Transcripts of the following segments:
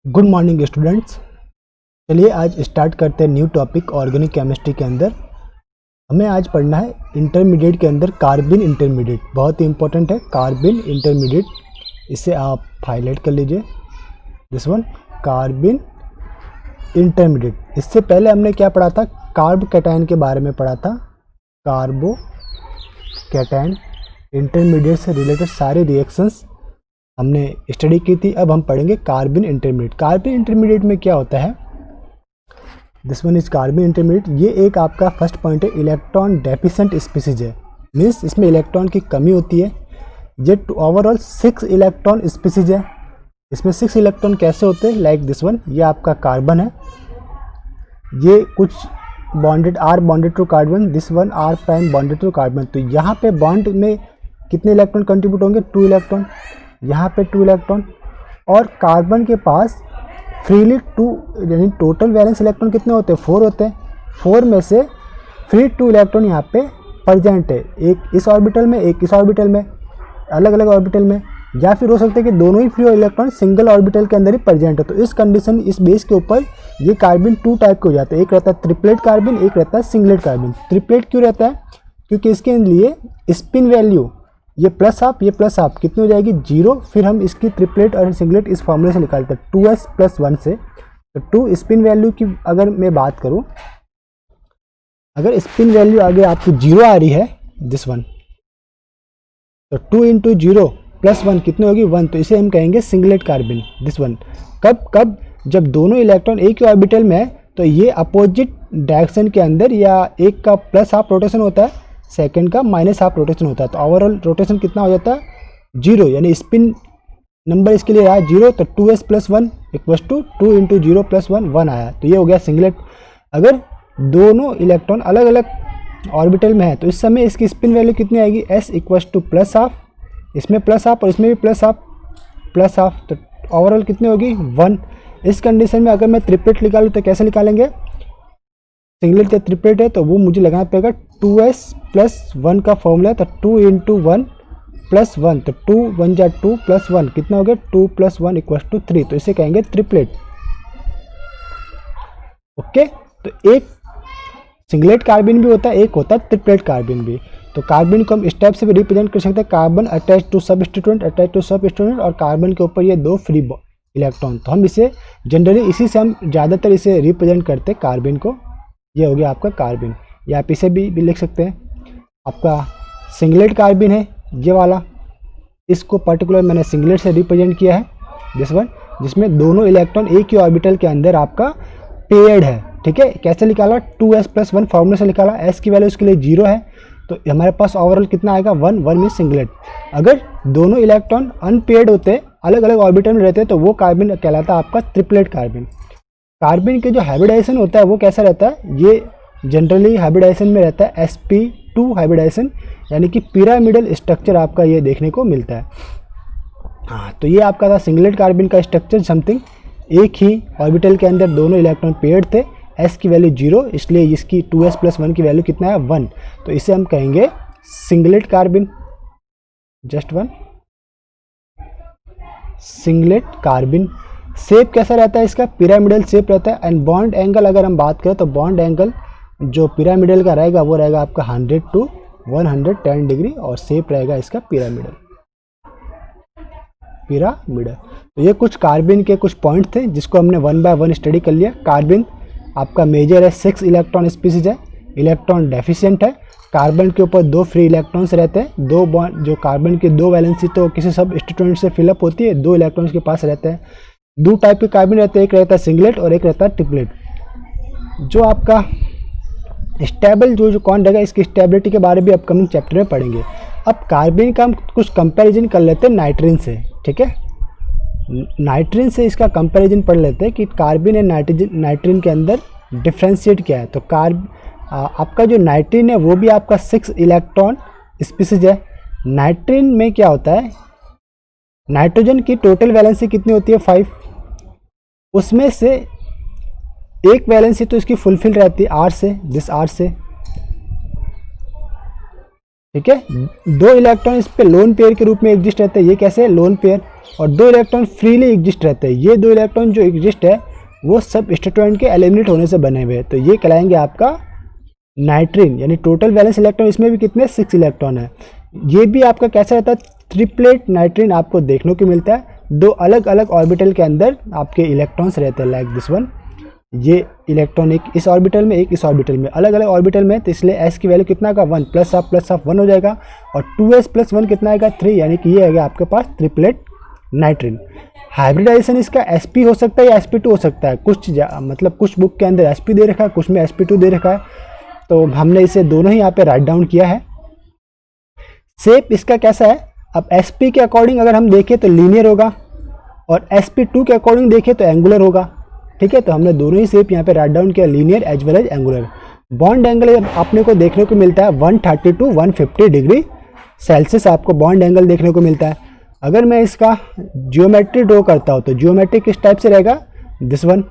Good morning students. चलिए आज start करते हैं न्यू टॉपिक ऑर्गेनिक केमिस्ट्री के अंदर। हमें आज पढ़ना है इंटरमीडिएट के अंदर कार्बिन इंटरमीडिएट। बहुत ही इंपॉर्टेंट है कार्बिन इंटरमीडिएट। इसे आप हाईलाइट कर लीजिए, दिस वन कार्बिन इंटरमीडिएट। इससे पहले हमने क्या पढ़ा था, कार्ब कैटायन के बारे में पढ़ा था। कार्बो कैटायन इंटरमीडिएट से रिलेटेड सारे रिएक्शंस हमने स्टडी की थी। अब हम पढ़ेंगे कार्बिन इंटरमीडिएट। कार्बिन इंटरमीडिएट में क्या होता है, दिस वन इज कार्बिन इंटरमीडिएट। ये एक आपका फर्स्ट पॉइंट है, इलेक्ट्रॉन डेफिशिएंट स्पीसीज है, मीन्स इसमें इलेक्ट्रॉन की कमी होती है। ये ओवरऑल 6 इलेक्ट्रॉन स्पीसीज है। इसमें 6 इलेक्ट्रॉन कैसे होते हैं, लाइक दिस वन। ये आपका कार्बन है, ये कुछ bonded R bonded to carbon, this one R prime bonded to carbon. तो यहाँ पे बॉन्ड में कितने इलेक्ट्रॉन कंट्रीब्यूट होंगे, 2 इलेक्ट्रॉन। यहाँ पे 2 इलेक्ट्रॉन और कार्बन के पास फ्रीली 2 यानी टोटल वैलेंस इलेक्ट्रॉन कितने होते हैं, 4 होते हैं। 4 में से फ्री 2 इलेक्ट्रॉन यहाँ पे प्रेजेंट है, एक इस ऑर्बिटल में एक इस ऑर्बिटल में, अलग अलग ऑर्बिटल में। या फिर हो सकता है कि दोनों ही फ्री इलेक्ट्रॉन सिंगल ऑर्बिटल के अंदर ही प्रेजेंट है। तो इस कंडीशन, इस बेस के ऊपर ये कार्बन 2 टाइप के हो जाते हैं। एक रहता है ट्रिपलेट कार्बन, एक रहता है सिंगलेट कार्बन। ट्रिपलेट क्यों रहता है, क्योंकि इसके लिए स्पिन वैल्यू ये प्लस हाफ ये प्लस हाफ कितनी हो जाएगी, 0। फिर हम इसकी ट्रिपलेट और सिंगलेट इस फॉर्मूले से निकालते हैं 2s+1 से। तो 2 स्पिन वैल्यू की अगर मैं बात करूं, अगर स्पिन वैल्यू आगे आपकी 0 आ रही है, दिस वन, तो 2 × 0 + 1 कितनी होगी, 1। तो इसे हम कहेंगे सिंगलेट कार्बन, दिस वन। कब जब दोनों इलेक्ट्रॉन एक ही ऑर्बिटल में है, तो ये अपोजिट डायरेक्शन के अंदर, या एक का प्लस हाफ रोटेशन होता है, सेकंड का माइनस हाफ रोटेशन होता है। तो ओवरऑल रोटेशन कितना हो जाता है, 0। यानी स्पिन नंबर इसके लिए आया 0। तो 2s+1 = 2 × 0 + 1 1 आया। तो ये हो गया सिंगलेट। अगर दोनों इलेक्ट्रॉन अलग अलग ऑर्बिटल में है, तो इस समय इसकी स्पिन वैल्यू कितनी आएगी, s = +½ इसमें प्लस हाफ और इसमें भी प्लस हाफ। तो ओवरऑल कितनी होगी, 1। इस कंडीशन में अगर मैं ट्रिपलेट निकालूँ तो कैसे निकालेंगे, सिंगलेट या ट्रिपलेट है तो वो मुझे लगाना पड़ेगा 2s+1 का फॉर्मूला है। तो 2 × 1 + 1, तो 2 × 1 = 2 + 1 कितना हो गया, 2 + 1 = 3। तो इसे कहेंगे ट्रिपलेट। ओके, तो एक सिंगलेट कार्बन भी होता है, एक होता है ट्रिपलेट कार्बन भी। तो कार्बन को हम इस टाइप से भी रिप्रेजेंट कर सकते हैं, कार्बन अटैच टू सबस्टिट्यूएंट और कार्बन के ऊपर ये 2 फ्री इलेक्ट्रॉन। तो हम इसे जनरली इसी से हम ज़्यादातर इसे रिप्रेजेंट करते हैं कार्बन को। ये हो गया आपका कार्बन, या आप इसे भी लिख सकते हैं। आपका सिंगलेट कार्बन है ये वाला, इसको पर्टिकुलर मैंने सिंगलेट से रिप्रेजेंट किया है, दिस वन, जिसमें दोनों इलेक्ट्रॉन एक ही ऑर्बिटल के अंदर आपका पेयर्ड है। ठीक है, कैसे निकाला, 2s+1 फॉर्मूले से निकाला। s की वैल्यू इसके लिए 0 है, तो हमारे पास ओवरऑल कितना आएगा, 1 में सिंगलेट। अगर दोनों इलेक्ट्रॉन अनपेयर्ड होते, अलग अलग ऑर्बिटल में रहते, तो वो कार्बन कहलाता है आपका ट्रिपलेट कार्बन। कार्बन के जो हाइब्रिडाइजेशन होता है वो कैसा रहता है, ये जनरली हाइब्रिडाइजेशन में रहता है sp2 हाइब्रिडाइजेशन, यानी कि पिरामिडल स्ट्रक्चर आपका ये देखने को मिलता है। हाँ, तो ये आपका था सिंगलेट कार्बन का स्ट्रक्चर। समथिंग एक ही ऑर्बिटल के अंदर दोनों इलेक्ट्रॉन पेयर्ड थे, s की वैल्यू 0, इसलिए इसकी 2s+1 की वैल्यू कितना है, 1। तो इसे हम कहेंगे singlet carbon, just one, singlet carbon. Shape कैसा रहता है इसका, पिरामिडल शेप रहता है। एंड बॉन्ड एंगल अगर हम बात करें, तो बॉन्ड एंगल जो पिरामिडल का रहेगा वो रहेगा आपका 100 to 110 डिग्री, और शेप रहेगा इसका पिरामिडल। तो ये कुछ कार्बन के कुछ पॉइंट थे जिसको हमने 1 by 1 स्टडी कर लिया। कार्बन आपका मेजर है, 6 इलेक्ट्रॉन स्पीसीज है, इलेक्ट्रॉन डेफिशिएंट है। कार्बन के ऊपर 2 फ्री इलेक्ट्रॉन्स रहते हैं, 2 बॉन्ड, जो कार्बन की 2 वैलेंसी तो किसी सबस्टिट्यूएंट से फिलअप होती है, 2 इलेक्ट्रॉन्स के पास रहते हैं। 2 टाइप के कार्बन रहते हैं, एक रहता है सिंगलेट और एक रहता है ट्रिपलेट। जो आपका स्टेबल जो कौन रहेगा, इसकी स्टेबिलिटी के बारे में भी अपकमिंग चैप्टर में पढ़ेंगे। अब कार्बन का हम कुछ कंपैरिजन कर लेते हैं नाइट्रोजन से। ठीक है, नाइट्रोजन से इसका कंपैरिजन पढ़ लेते हैं कि कार्बन एंड नाइट्रोजन के अंदर डिफ्रेंशिएट क्या है। तो आपका जो नाइट्रोजन है वो भी आपका 6 इलेक्ट्रॉन स्पीसीज है। नाइट्रोजन में क्या होता है, नाइट्रोजन की टोटल वैलेंसी कितनी होती है, 5। उसमें से एक वैलेंसी तो इसकी फुलफिल रहती है R से, दिस R से। ठीक है। 2 इलेक्ट्रॉन इस पे लोन पेयर के रूप में एग्जिस्ट रहते हैं, ये कैसे लोन पेयर, और 2 इलेक्ट्रॉन फ्रीली एग्जिस्ट रहते हैं। ये 2 इलेक्ट्रॉन जो एग्जिस्ट है वो सब स्टेटॉइंट के एलिमिनेट होने से बने हुए हैं, तो ये कहलाएंगे आपका नाइट्रिन। यानी टोटल वैलेंस इलेक्ट्रॉन इसमें भी कितने 6 इलेक्ट्रॉन है। ये भी आपका कैसा रहता है, ट्रिपलेट नाइट्रिन आपको देखने को मिलता है। 2 अलग अलग ऑर्बिटल के अंदर आपके इलेक्ट्रॉन्स रहते हैं, लाइक दिस वन। ये इलेक्ट्रॉन एक इस ऑर्बिटल में, एक इस ऑर्बिटल में, अलग अलग ऑर्बिटल में, तो इसलिए s की वैल्यू कितना का 1 प्लस ऑफ 1 हो जाएगा, और 2s + 1 कितना आएगा 3, यानी कि ये आएगा आपके पास ट्रिपलेट नाइट्रिन। हाइब्रिडाइजेशन इसका sp हो सकता है या sp2 हो सकता है। मतलब कुछ बुक के अंदर sp दे रखा है, कुछ में sp2 दे रखा है, तो हमने इसे दोनों ही यहाँ पे राइट डाउन किया है। शेप इसका कैसा है, अब sp के अकॉर्डिंग अगर हम देखें तो लीनियर होगा, और sp2 के अकॉर्डिंग देखें तो एंगुलर होगा। ठीक है, तो हमने दोनों ही शेप यहाँ पे राइट डाउन किया, linear as well as angular. Bond angle आपने को देखने को मिलता है 130 to 150 डिग्री सेल्सियस आपको बॉन्ड एंगल देखने को मिलता है। अगर मैं इसका जियोमेट्री ड्रॉ करता हूँ तो जियोमेट्री किस टाइप से रहेगा, दिस वन।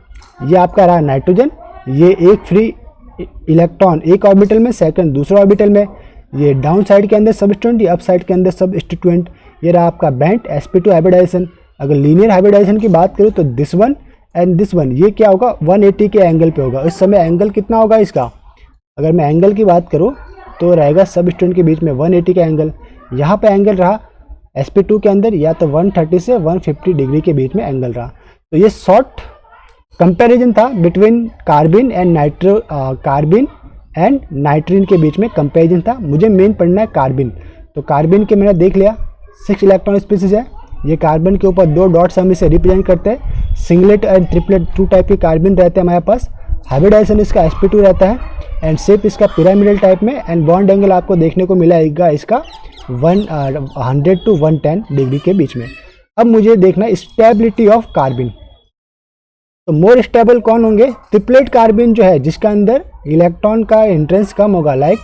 ये आपका रहा नाइट्रोजन, ये एक फ्री इलेक्ट्रॉन एक ऑर्बिटल में, सेकंड दूसरा ऑर्बिटल में, ये डाउन साइड के अंदर सबस्टिट्यूएंट, ये अप साइड के अंदर सबस्टिट्यूएंट। ये रहा आपका बैंड sp2 हाइब्रिडाइजेशन। अगर लीनियर हाइब्रिडाइजेशन की बात करूँ तो this one and this one, ये क्या होगा 180 के एंगल पे होगा। इस समय एंगल कितना होगा इसका, अगर मैं एंगल की बात करूँ तो रहेगा सबस्टिट्यूएंट के बीच में 180 का एंगल। यहाँ पे एंगल रहा sp2 के अंदर या तो 130 से 150 डिग्री के बीच में एंगल रहा। तो ये शॉर्ट कंपैरिजन था बिटवीन कार्बिन एंड नाइट्रिन के बीच में कंपैरिजन था। मुझे मेन पढ़ना है कार्बिन, तो कार्बिन के मैंने देख लिया 6 इलेक्ट्रॉन स्पीसीज है। ये कार्बन के ऊपर 2 डॉट्स हम इसे रिप्रेजेंट करते हैं। सिंगलेट एंड ट्रिपलेट 2 टाइप के कार्बन रहते हैं हमारे पास। हाइब्रिडाइजेशन इसका sp2 रहता है, एंड शेप इसका पिरामिडल टाइप में, एंड बॉन्ड एंगल आपको देखने को मिलेगा इसका 100 to 110 डिग्री के बीच में। अब मुझे देखना है स्टेबिलिटी ऑफ कार्बिन, तो मोर स्टेबल कौन होंगे, ट्रिपलेट कार्बिन जो है जिसका अंदर इलेक्ट्रॉन का एंट्रेंस कम होगा। लाइक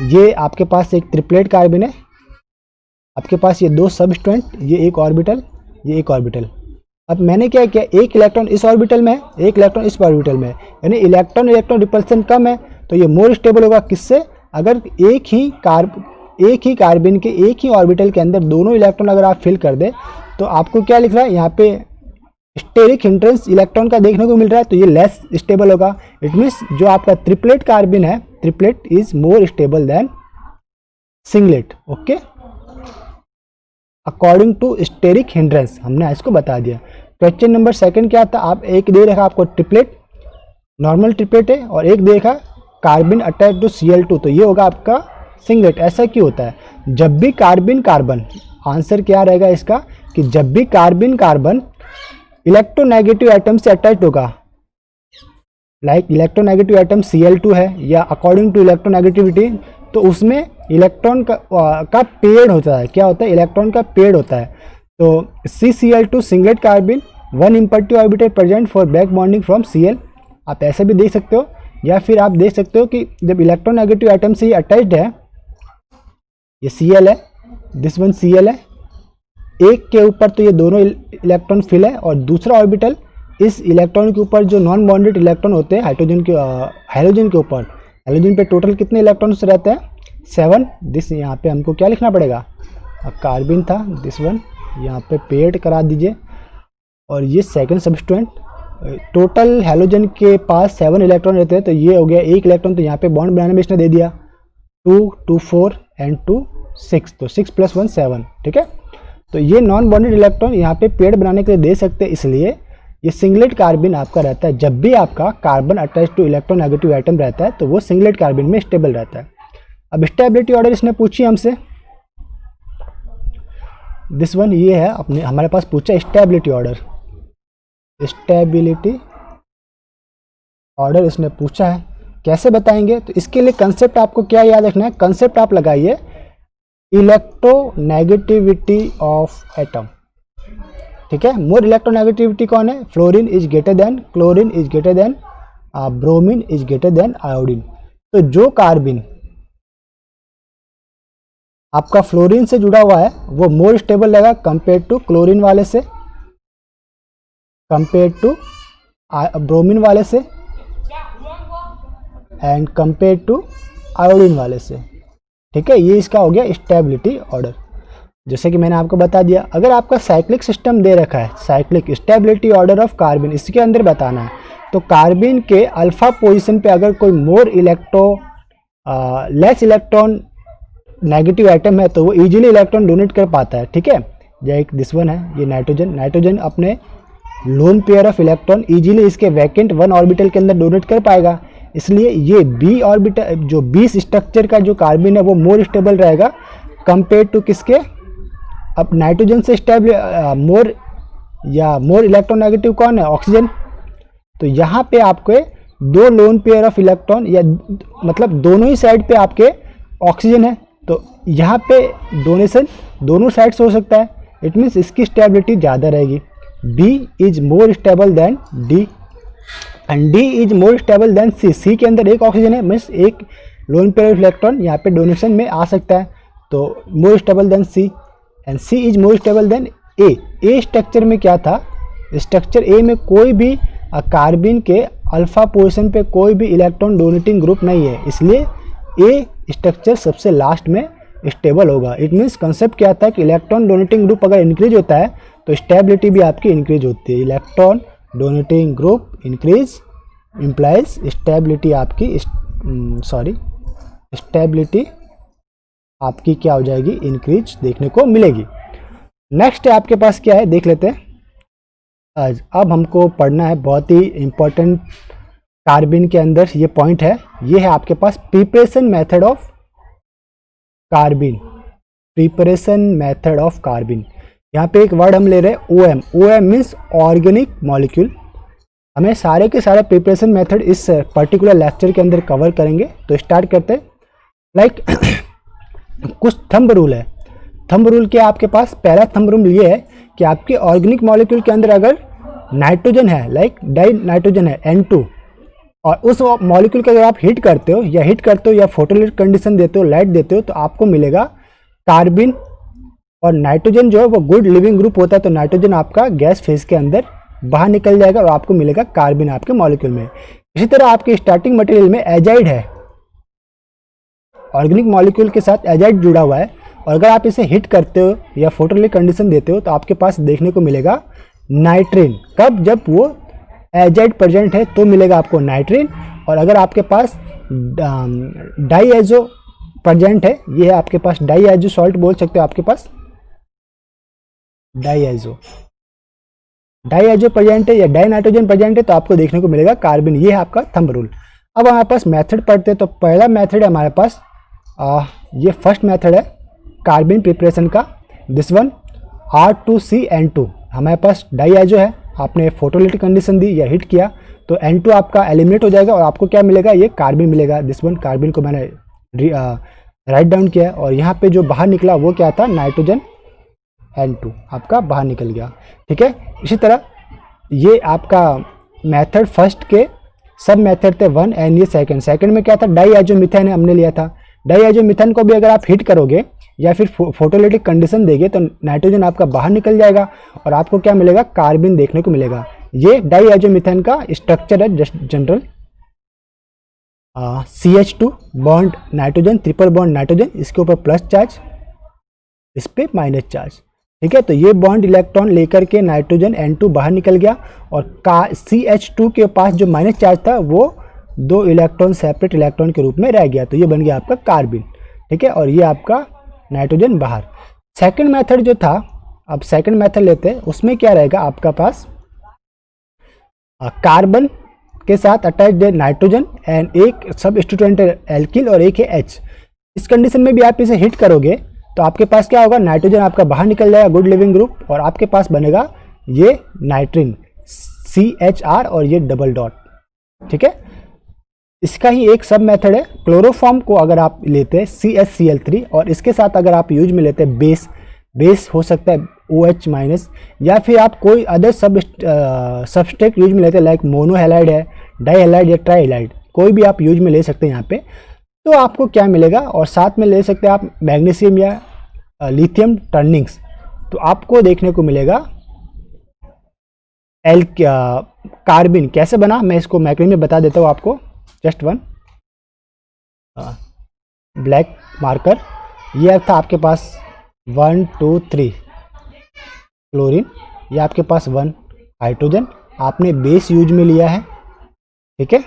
ये आपके पास एक ट्रिपलेट कार्बिन है, आपके पास ये 2 सबस्टिट्यूएंट, ये एक ऑर्बिटल, ये एक ऑर्बिटल। अब मैंने क्या किया, एक इलेक्ट्रॉन इस ऑर्बिटल में है, एक इलेक्ट्रॉन इस ऑर्बिटल में है, यानी इलेक्ट्रॉन रिपल्सन कम है, तो ये मोर स्टेबल होगा। किससे, अगर एक ही कार्बिन के एक ही ऑर्बिटल के अंदर दोनों इलेक्ट्रॉन अगर आप फिल कर दे, तो आपको क्या लिख रहा है यहाँ पे, स्टेरिक हिंड्रेंस इलेक्ट्रॉन का देखने को मिल रहा है, तो ये लेस स्टेबल होगा। इट मीन्स जो आपका ट्रिपलेट कार्बिन है, triplet is more stable than singlet. Okay, according to steric hindrance हमने इसको बता दिया। क्वेश्चन नंबर 2 क्या था, आप एक दे रखा आपको ट्रिपलेट, नॉर्मल ट्रिपलेट है, और एक दे रखा कार्बिन अटैच टू Cl2, तो ये होगा आपका सिंगलेट। ऐसा क्यों होता है, जब भी कार्बिन कार्बन, आंसर क्या रहेगा इसका, कि जब भी कार्बिन कार्बन इलेक्ट्रोनेगेटिव एटम से अटैच होगा, लाइक इलेक्ट्रोनेगेटिव एटम Cl2 है, या अकॉर्डिंग टू इलेक्ट्रोनेगेटिविटी, तो उसमें इलेक्ट्रॉन का पेड़ होता है। क्या होता है, इलेक्ट्रॉन का पेड़ होता है। तो CCl2 singlet carbene, 1 empty orbital present for back bonding from Cl। आप ऐसे भी देख सकते हो, या फिर आप देख सकते हो कि जब इलेक्ट्रोनेगेटिव एटम से ये अटैच्ड है, ये Cl है, दिस वन Cl है, एक के ऊपर तो ये दोनों इलेक्ट्रॉन फिल है, और दूसरा ऑर्बिटल इस इलेक्ट्रॉन के ऊपर जो नॉन बॉन्डेड इलेक्ट्रॉन होते हैं हाइड्रोजन के ऊपर, हाइड्रोजन पे टोटल कितने इलेक्ट्रॉन्स रहते हैं 7। दिस यहाँ पे हमको क्या लिखना पड़ेगा, कार्बिन था, दिस वन यहाँ पे पेड करा दीजिए, और ये सेकंड सबस्टिट्यूएंट। टोटल हैलोजन के पास 7 इलेक्ट्रॉन रहते हैं, तो ये हो गया 1 इलेक्ट्रॉन, तो यहाँ पे बॉन्ड बनाने में इसने दे दिया 2, 2, 4 एंड 2, 6, तो 6 + 1 7। ठीक है, तो ये नॉन बॉन्डेड इलेक्ट्रॉन यहाँ पे पेड़ बनाने के लिए दे सकते हैं, इसलिए ये सिंगलेट कार्बिन आपका रहता है। जब भी आपका carbon attach to electronegative atom रहता है, तो वो सिंगलेट कार्बिन में स्टेबल रहता है। अब स्टेबिलिटी ऑर्डर इसने पूछी हमसे, दिस वन ये है, अपने हमारे पास पूछा स्टेबिलिटी ऑर्डर, स्टेबिलिटी ऑर्डर इसने पूछा है, कैसे बताएंगे। तो इसके लिए कंसेप्ट आपको क्या याद रखना है, कंसेप्ट आप लगाइए इलेक्ट्रोनेगेटिविटी ऑफ एटम। ठीक है, मोर इलेक्ट्रोनेगेटिविटी कौन है, fluorine is greater than, chlorine is greater than, bromine is greater than iodine. तो जो कार्बिन आपका फ्लोरीन से जुड़ा हुआ है वो मोर स्टेबल रहेगा कंपेयर टू क्लोरीन वाले से, कंपेयर टू ब्रोमीन वाले से, एंड कंपेयर टू आयोडीन वाले से। ठीक है, ये इसका हो गया स्टेबिलिटी ऑर्डर। जैसे कि मैंने आपको बता दिया, अगर आपका साइक्लिक सिस्टम दे रखा है, cyclic stability order of carbon, इसके अंदर बताना है, तो कार्बन के अल्फा पोजीशन पे अगर कोई लेस इलेक्ट्रॉन नेगेटिव आइटम है तो वो इजीली इलेक्ट्रॉन डोनेट कर पाता है। ठीक है, जैसे दिस वन है, ये नाइट्रोजन अपने lone pair of electron easily इसके वैकेंट 1 ऑर्बिटल के अंदर डोनेट कर पाएगा, इसलिए ये बी ऑर्बिटल जो 20 स्ट्रक्चर का जो कार्बन है वो मोर स्टेबल रहेगा कंपेयर टू किसके, अब नाइट्रोजन से स्टेबल मोर इलेक्ट्रोनेगेटिव कौन है, ऑक्सीजन। तो यहाँ पे आपके 2 लोन पेयर ऑफ इलेक्ट्रॉन या मतलब दोनों ही साइड पे आपके ऑक्सीजन है, तो यहाँ पे डोनेशन दोनों साइड से हो सकता है, इट मीन्स इसकी स्टेबिलिटी ज़्यादा रहेगी। B is more stable then D and D is more stable then C के अंदर एक ऑक्सीजन है, मीन्स एक लोन पेयर ऑफ इलेक्ट्रॉन यहाँ पे डोनेशन में आ सकता है, तो मोर stable then C and C is more stable then A structure में क्या था, स्ट्रक्चर A में कोई भी कार्बन के अल्फा पोजीशन पे कोई भी इलेक्ट्रॉन डोनेटिंग ग्रुप नहीं है, इसलिए A स्ट्रक्चर सबसे लास्ट में स्टेबल होगा। इट मीन्स कंसेप्ट क्या था कि इलेक्ट्रॉन डोनेटिंग ग्रुप अगर इंक्रीज होता है तो स्टेबिलिटी भी आपकी इंक्रीज होती है। Electron donating group increase implies stability आपकी स्टेबिलिटी आपकी क्या हो जाएगी, इंक्रीज देखने को मिलेगी। नेक्स्ट आपके पास क्या है देख लेते हैं। आज अब हमको पढ़ना है बहुत ही इम्पोर्टेंट कार्बन के अंदर ये पॉइंट है, ये है आपके पास preparation method of carbon. Preparation method of carbon, यहाँ पे एक वर्ड हम ले रहे हैं OM मीन्स ऑर्गेनिक मॉलिक्यूल। हमें सारे के सारे प्रिपरेशन मेथड इस पर्टिकुलर लेक्चर के अंदर कवर करेंगे। तो स्टार्ट करते हैं। लाइक कुछ थंब रूल है। थंब रूल क्या आपके पास, पहला थंब रूल ये है कि आपके ऑर्गेनिक मॉलिक्यूल के अंदर अगर नाइट्रोजन है, लाइक डाई नाइट्रोजन है N2, और उस मॉलिक्यूल को अगर आप हीट करते हो या फोटोलिटिक कंडीशन देते हो, लाइट देते हो, तो आपको मिलेगा कार्बन। और नाइट्रोजन जो है वो गुड लिविंग ग्रुप होता है, तो नाइट्रोजन आपका गैस फेज के अंदर बाहर निकल जाएगा और आपको मिलेगा कार्बन आपके मॉलिक्यूल में। इसी तरह आपके स्टार्टिंग मटेरियल में एजाइड है, ऑर्गेनिक मॉलिक्यूल के साथ एजाइड जुड़ा हुआ है, और अगर आप इसे हिट करते हो या फोटोलिटिक कंडीशन देते हो तो आपके पास देखने को मिलेगा नाइट्रिन। कब, जब वो एजाइड प्रेजेंट है तो मिलेगा आपको नाइट्रिन। और अगर आपके पास डाईएजो प्रेजेंट है, ये है आपके पास डाईएजो सॉल्ट बोल सकते हो, आपके पास डाईएजो प्रेजेंट है या डाई नाइट्रोजन प्रेजेंट है तो आपको देखने को मिलेगा कार्बन। ये है आपका थंब रूल। अब हमारे पास मेथड पढ़ते हैं। तो पहला मेथड है हमारे पास ये फर्स्ट मेथड है कार्बन प्रिपरेशन का, दिस वन R2CN2। हमारे पास डाईएजो है, आपने फोटोलिटिक कंडीशन दी या हिट किया तो N2 आपका एलिमिनेट हो जाएगा और आपको क्या मिलेगा, ये कार्बन मिलेगा। दिस वन कार्बन को मैंने राइट डाउन किया है, और यहाँ पे जो बाहर निकला वो क्या था, नाइट्रोजन N2 आपका बाहर निकल गया। ठीक है, इसी तरह ये आपका मेथड फर्स्ट के सब मेथड थे 1 एंड ये सेकंड में क्या था, डाईएजोमीथेन हमने लिया था। डाईएजोमीथेन को भी अगर आप हिट करोगे या फिर फोटोलिटिक कंडीशन देंगे तो नाइट्रोजन आपका बाहर निकल जाएगा और आपको क्या मिलेगा, कार्बन देखने को मिलेगा। ये डाईएजोमीथेन का स्ट्रक्चर है just general. CH2 bond nitrogen, triple bond nitrogen, इसके ऊपर प्लस चार्ज, इस पे माइनस चार्ज। ठीक है, तो ये बॉन्ड इलेक्ट्रॉन लेकर के नाइट्रोजन N2 बाहर निकल गया और CH2 के पास जो माइनस चार्ज था वो 2 इलेक्ट्रॉन सेपरेट इलेक्ट्रॉन के रूप में रह गया, तो ये बन गया आपका कार्बन। ठीक है, और ये आपका नाइट्रोजन बाहर। सेकंड मेथड जो था, अब सेकंड मेथड लेते हैं, उसमें क्या रहेगा आपका पास कार्बन के साथ अटैच्ड है नाइट्रोजन एंड एक सब स्टूडेंट एल्किल और एक है H। इस कंडीशन में भी आप इसे हिट करोगे तो आपके पास क्या होगा, नाइट्रोजन आपका बाहर निकल जाएगा, गुड लिविंग ग्रुप, और आपके पास बनेगा ये नाइट्रिन CHR और ये डबल डॉट। ठीक है, इसका ही एक सब मेथड है। क्लोरोफॉर्म को अगर आप लेते हैं CHCl3 और इसके साथ अगर आप यूज में लेते हैं बेस हो सकता है OH माइनस, या फिर आप कोई अदर सबस्ट्रेट यूज में लेते हैं, लाइक मोनोहेलाइड है, डाईहेलाइड या ट्राईहेलाइड, कोई भी आप यूज में ले सकते हैं यहाँ पे, तो आपको क्या मिलेगा। और साथ में ले सकते हैं आप मैग्नीशियम या लिथियम टर्निंग्स, तो आपको देखने को मिलेगा कार्बन। कैसे बना, मैं इसको मैक्रो में बता देता हूँ आपको, जस्ट वन। ब्लैक मार्कर, ये था आपके पास 1 2 3 क्लोरीन, ये आपके पास 1 हाइड्रोजन, आपने बेस यूज में लिया है। ठीक है,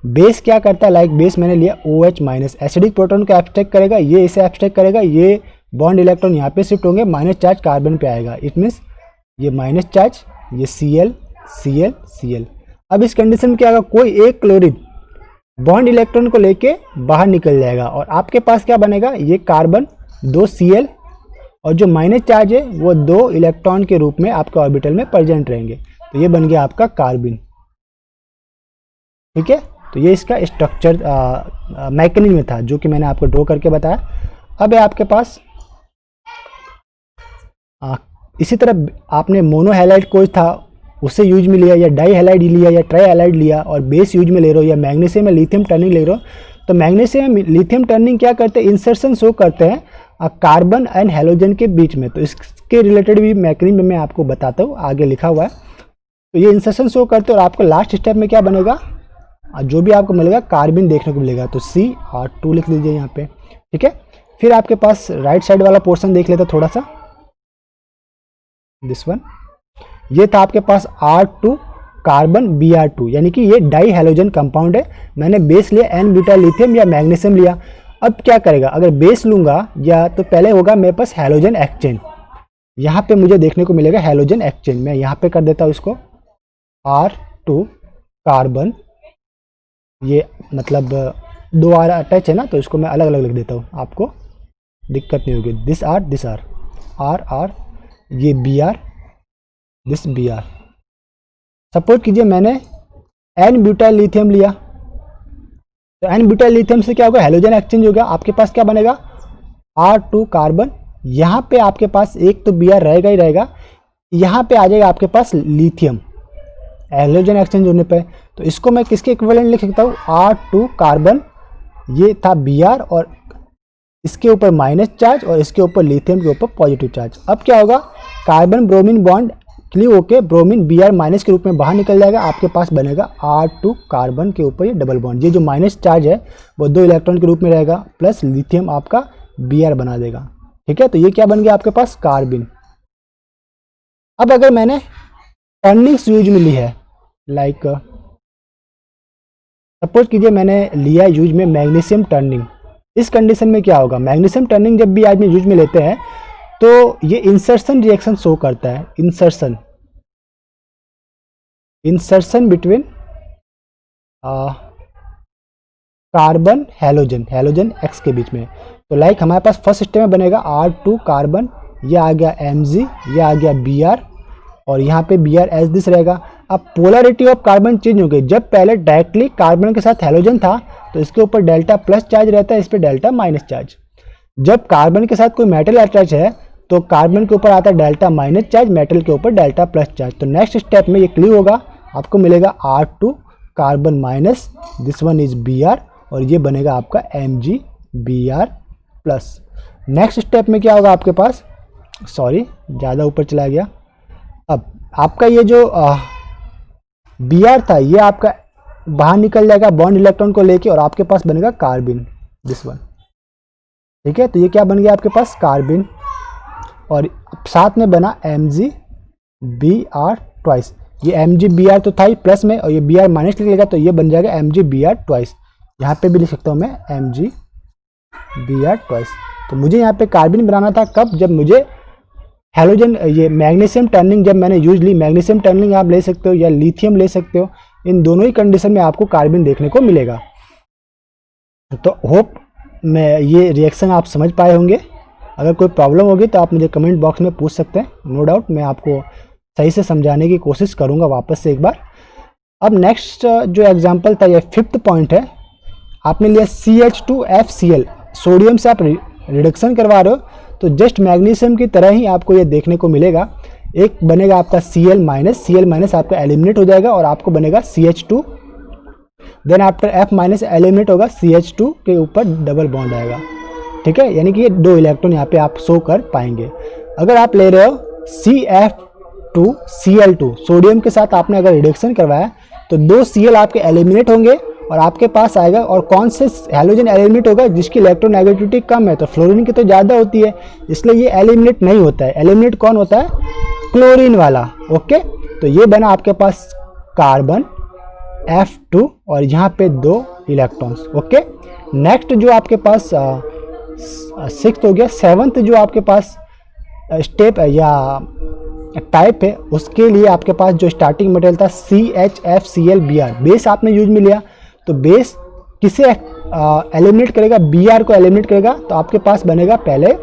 बेस क्या करता है, लाइक बेस मैंने लिया OH माइनस, एसिडिक प्रोटॉन को एब्स्ट्रैक्ट करेगा, ये इसे एब्स्ट्रैक्ट करेगा, ये बॉन्ड इलेक्ट्रॉन यहाँ पे शिफ्ट होंगे, माइनस चार्ज कार्बन पे आएगा, इट मीन्स ये माइनस चार्ज, ये Cl Cl Cl। अब इस कंडीशन में क्या होगा, कोई एक क्लोरीन बॉन्ड इलेक्ट्रॉन को लेके बाहर निकल जाएगा और आपके पास क्या बनेगा, ये कार्बन 2 Cl और जो माइनस चार्ज है वो 2 इलेक्ट्रॉन के रूप में आपके ऑर्बिटल में प्रेजेंट रहेंगे, तो ये बन गया आपका कार्बिन। ठीक है, तो ये इसका स्ट्रक्चर मैकेनिज्म था जो कि मैंने आपको ड्रॉ करके बताया। अब है आपके पास इसी तरह आपने मोनो हैलाइड कोई था उसे यूज में लिया, या डाई हैलाइड लिया, या ट्राई हैलाइड लिया और बेस यूज में ले रहे हो, या मैग्नीशियम में लिथियम टर्निंग ले रहे हो, तो मैग्नीशियम में लिथियम टर्निंग क्या करते हैं, इंसर्शन शो करते हैं कार्बन एंड हैलोजन के बीच में, तो इसके रिलेटेड भी मैकेनिज्म मैं आपको बताता हूँ, आगे लिखा हुआ है। तो ये इंसर्शन शो करते हैं और आपको लास्ट स्टेप में क्या बनेगा, जो भी आपको मिलेगा कार्बिन देखने को मिलेगा, तो CR2 लिख लीजिए यहाँ पे। ठीक है, फिर आपके पास राइट साइड वाला पोर्शन देख लेते थोड़ा सा, दिस वन, ये था आपके पास R2 कार्बन Br2, यानी कि ये डाई हैलोजन कंपाउंड है। मैंने बेस लिया N ब्यूटाइल लिथियम या मैग्नीशियम लिया। अब क्या करेगा, अगर बेस लूंगा या तो पहले होगा मेरे पास हैलोजन एक्सचेंज, यहाँ पे मुझे देखने को मिलेगा हैलोजन एक्सचेंज, मैं यहाँ पे कर देता हूँ इसको R2 कार्बन, ये मतलब 2 R अटैच है ना, तो इसको मैं अलग अलग लिख देता हूँ, आपको दिक्कत नहीं होगी। दिस R R, ये Br, दिस Br। सपोज कीजिए मैंने N ब्यूटाइल लिथियम लिया, तो N ब्यूटाइल लिथियम से क्या होगा, हैलोजन एक्सचेंज हो गया, आपके पास क्या बनेगा R2 कार्बन, यहाँ पे आपके पास एक तो Br रहेगा ही रहेगा, यहाँ पे आ जाएगा आपके पास लिथियम हैलोजन एक्सचेंज होने पे, तो इसको मैं किसके इक्विवेलेंट लिख सकता हूँ, R2 कार्बन, ये था Br और इसके ऊपर माइनस चार्ज और इसके ऊपर लिथियम के ऊपर पॉजिटिव चार्ज। अब क्या होगा, कार्बन ब्रोमीन बॉन्ड क्लियर होके ब्रोमीन Br माइनस के रूप में बाहर निकल जाएगा, आपके पास बनेगा R2 कार्बन के ऊपर ये डबल बॉन्ड, ये जो माइनस चार्ज है वो 2 इलेक्ट्रॉन के रूप में रहेगा, प्लस लिथियम आपका Br बना देगा। ठीक है, तो ये क्या बन गया आपके पास कार्बिन। अब अगर मैंने टर्निंग्स यूज में ली है, लाइक सपोज कीजिए मैंने लिया यूज में मैग्नीशियम टर्निंग, इस कंडीशन में क्या होगा, मैग्नीशियम टर्निंग जब भी आदमी यूज में लेते हैं तो ये इंसर्शन रिएक्शन शो करता है, insertion between carbon halogen X के बीच में। तो लाइक हमारे पास फर्स्ट स्टेप में बनेगा R2 कार्बन, ये आ गया Mg, ये आ गया Br और यहाँ पे Br एज दिस रहेगा। अब पोलरिटी ऑफ कार्बन चेंज हो गई, जब पहले डायरेक्टली कार्बन के साथ हैलोजन था तो इसके ऊपर डेल्टा प्लस चार्ज रहता है, इस पर डेल्टा माइनस चार्ज। जब कार्बन के साथ कोई मेटल अटैच है तो कार्बन के ऊपर आता है डेल्टा माइनस चार्ज, मेटल के ऊपर डेल्टा प्लस चार्ज। तो नेक्स्ट स्टेप में ये क्लियर होगा, आपको मिलेगा R2 carbon minus, this one is Br और ये बनेगा आपका Mg Br plus. Next step में क्या होगा आपके पास, सॉरी ज़्यादा ऊपर चला गया, अब आपका ये जो Br था ये आपका बाहर निकल जाएगा बॉन्ड इलेक्ट्रॉन को लेके और आपके पास बनेगा कार्बिन, दिस वन। ठीक है, तो ये क्या बन गया आपके पास कार्बिन और साथ में बना Mg Br ट्वाइस, ये Mg Br तो था ही प्लस में और ये Br माइनस लिख लेगा तो ये बन जाएगा Mg Br ट्वाइस। यहाँ पे भी लिख सकता हूँ मैं Mg Br ट्वाइस। तो मुझे यहाँ पे कार्बिन बनाना था कब, जब मुझे हैलोजन ये मैग्नीशियम टर्निंग जब मैंने यूज ली, मैग्नीशियम टर्निंग आप ले सकते हो या लिथियम ले सकते हो, इन दोनों ही कंडीशन में आपको कार्बिन देखने को मिलेगा। तो होप मैं ये रिएक्शन आप समझ पाए होंगे। अगर कोई प्रॉब्लम होगी तो आप मुझे कमेंट बॉक्स में पूछ सकते हैं, नो डाउट मैं आपको सही से समझाने की कोशिश करूँगा वापस से एक बार। अब नेक्स्ट जो एग्जाम्पल था, ये 5th पॉइंट है, आपने लिया CH2FCl, सोडियम से आप रिडक्शन करवा रहे हो तो जस्ट मैग्नीशियम की तरह ही आपको ये देखने को मिलेगा, एक बनेगा आपका Cl माइनस आपका एलिमिनेट हो जाएगा और आपको बनेगा CH2, then after F minus eliminate होगा, CH2 के ऊपर डबल बॉन्ड आएगा। ठीक है, यानी कि ये 2 इलेक्ट्रॉन यहाँ पे आप शो कर पाएंगे। अगर आप ले रहे हो CF2Cl2, सोडियम के साथ आपने अगर रिडक्शन करवाया तो 2 Cl आपके एलिमिनेट होंगे और आपके पास आएगा, और कौन से हैलोजन एलिमिनेट होगा जिसकी इलेक्ट्रोनेगेटिविटी कम है, तो फ्लोरीन की तो ज़्यादा होती है, इसलिए ये एलिमिनेट नहीं होता है। एलिमिनेट कौन होता है? क्लोरीन वाला। ओके, तो ये बना आपके पास कार्बन F2 और यहाँ पे 2 इलेक्ट्रॉन्स। ओके, नेक्स्ट जो आपके पास 6th हो गया, 7th जो आपके पास स्टेप है या टाइप है, उसके लिए आपके पास जो स्टार्टिंग मटेरियल था CHFClBr, बेस आपने यूज में लिया, तो बेस किसे एलिमिनेट करेगा? Br को एलिमिनेट करेगा। तो आपके पास बनेगा पहले,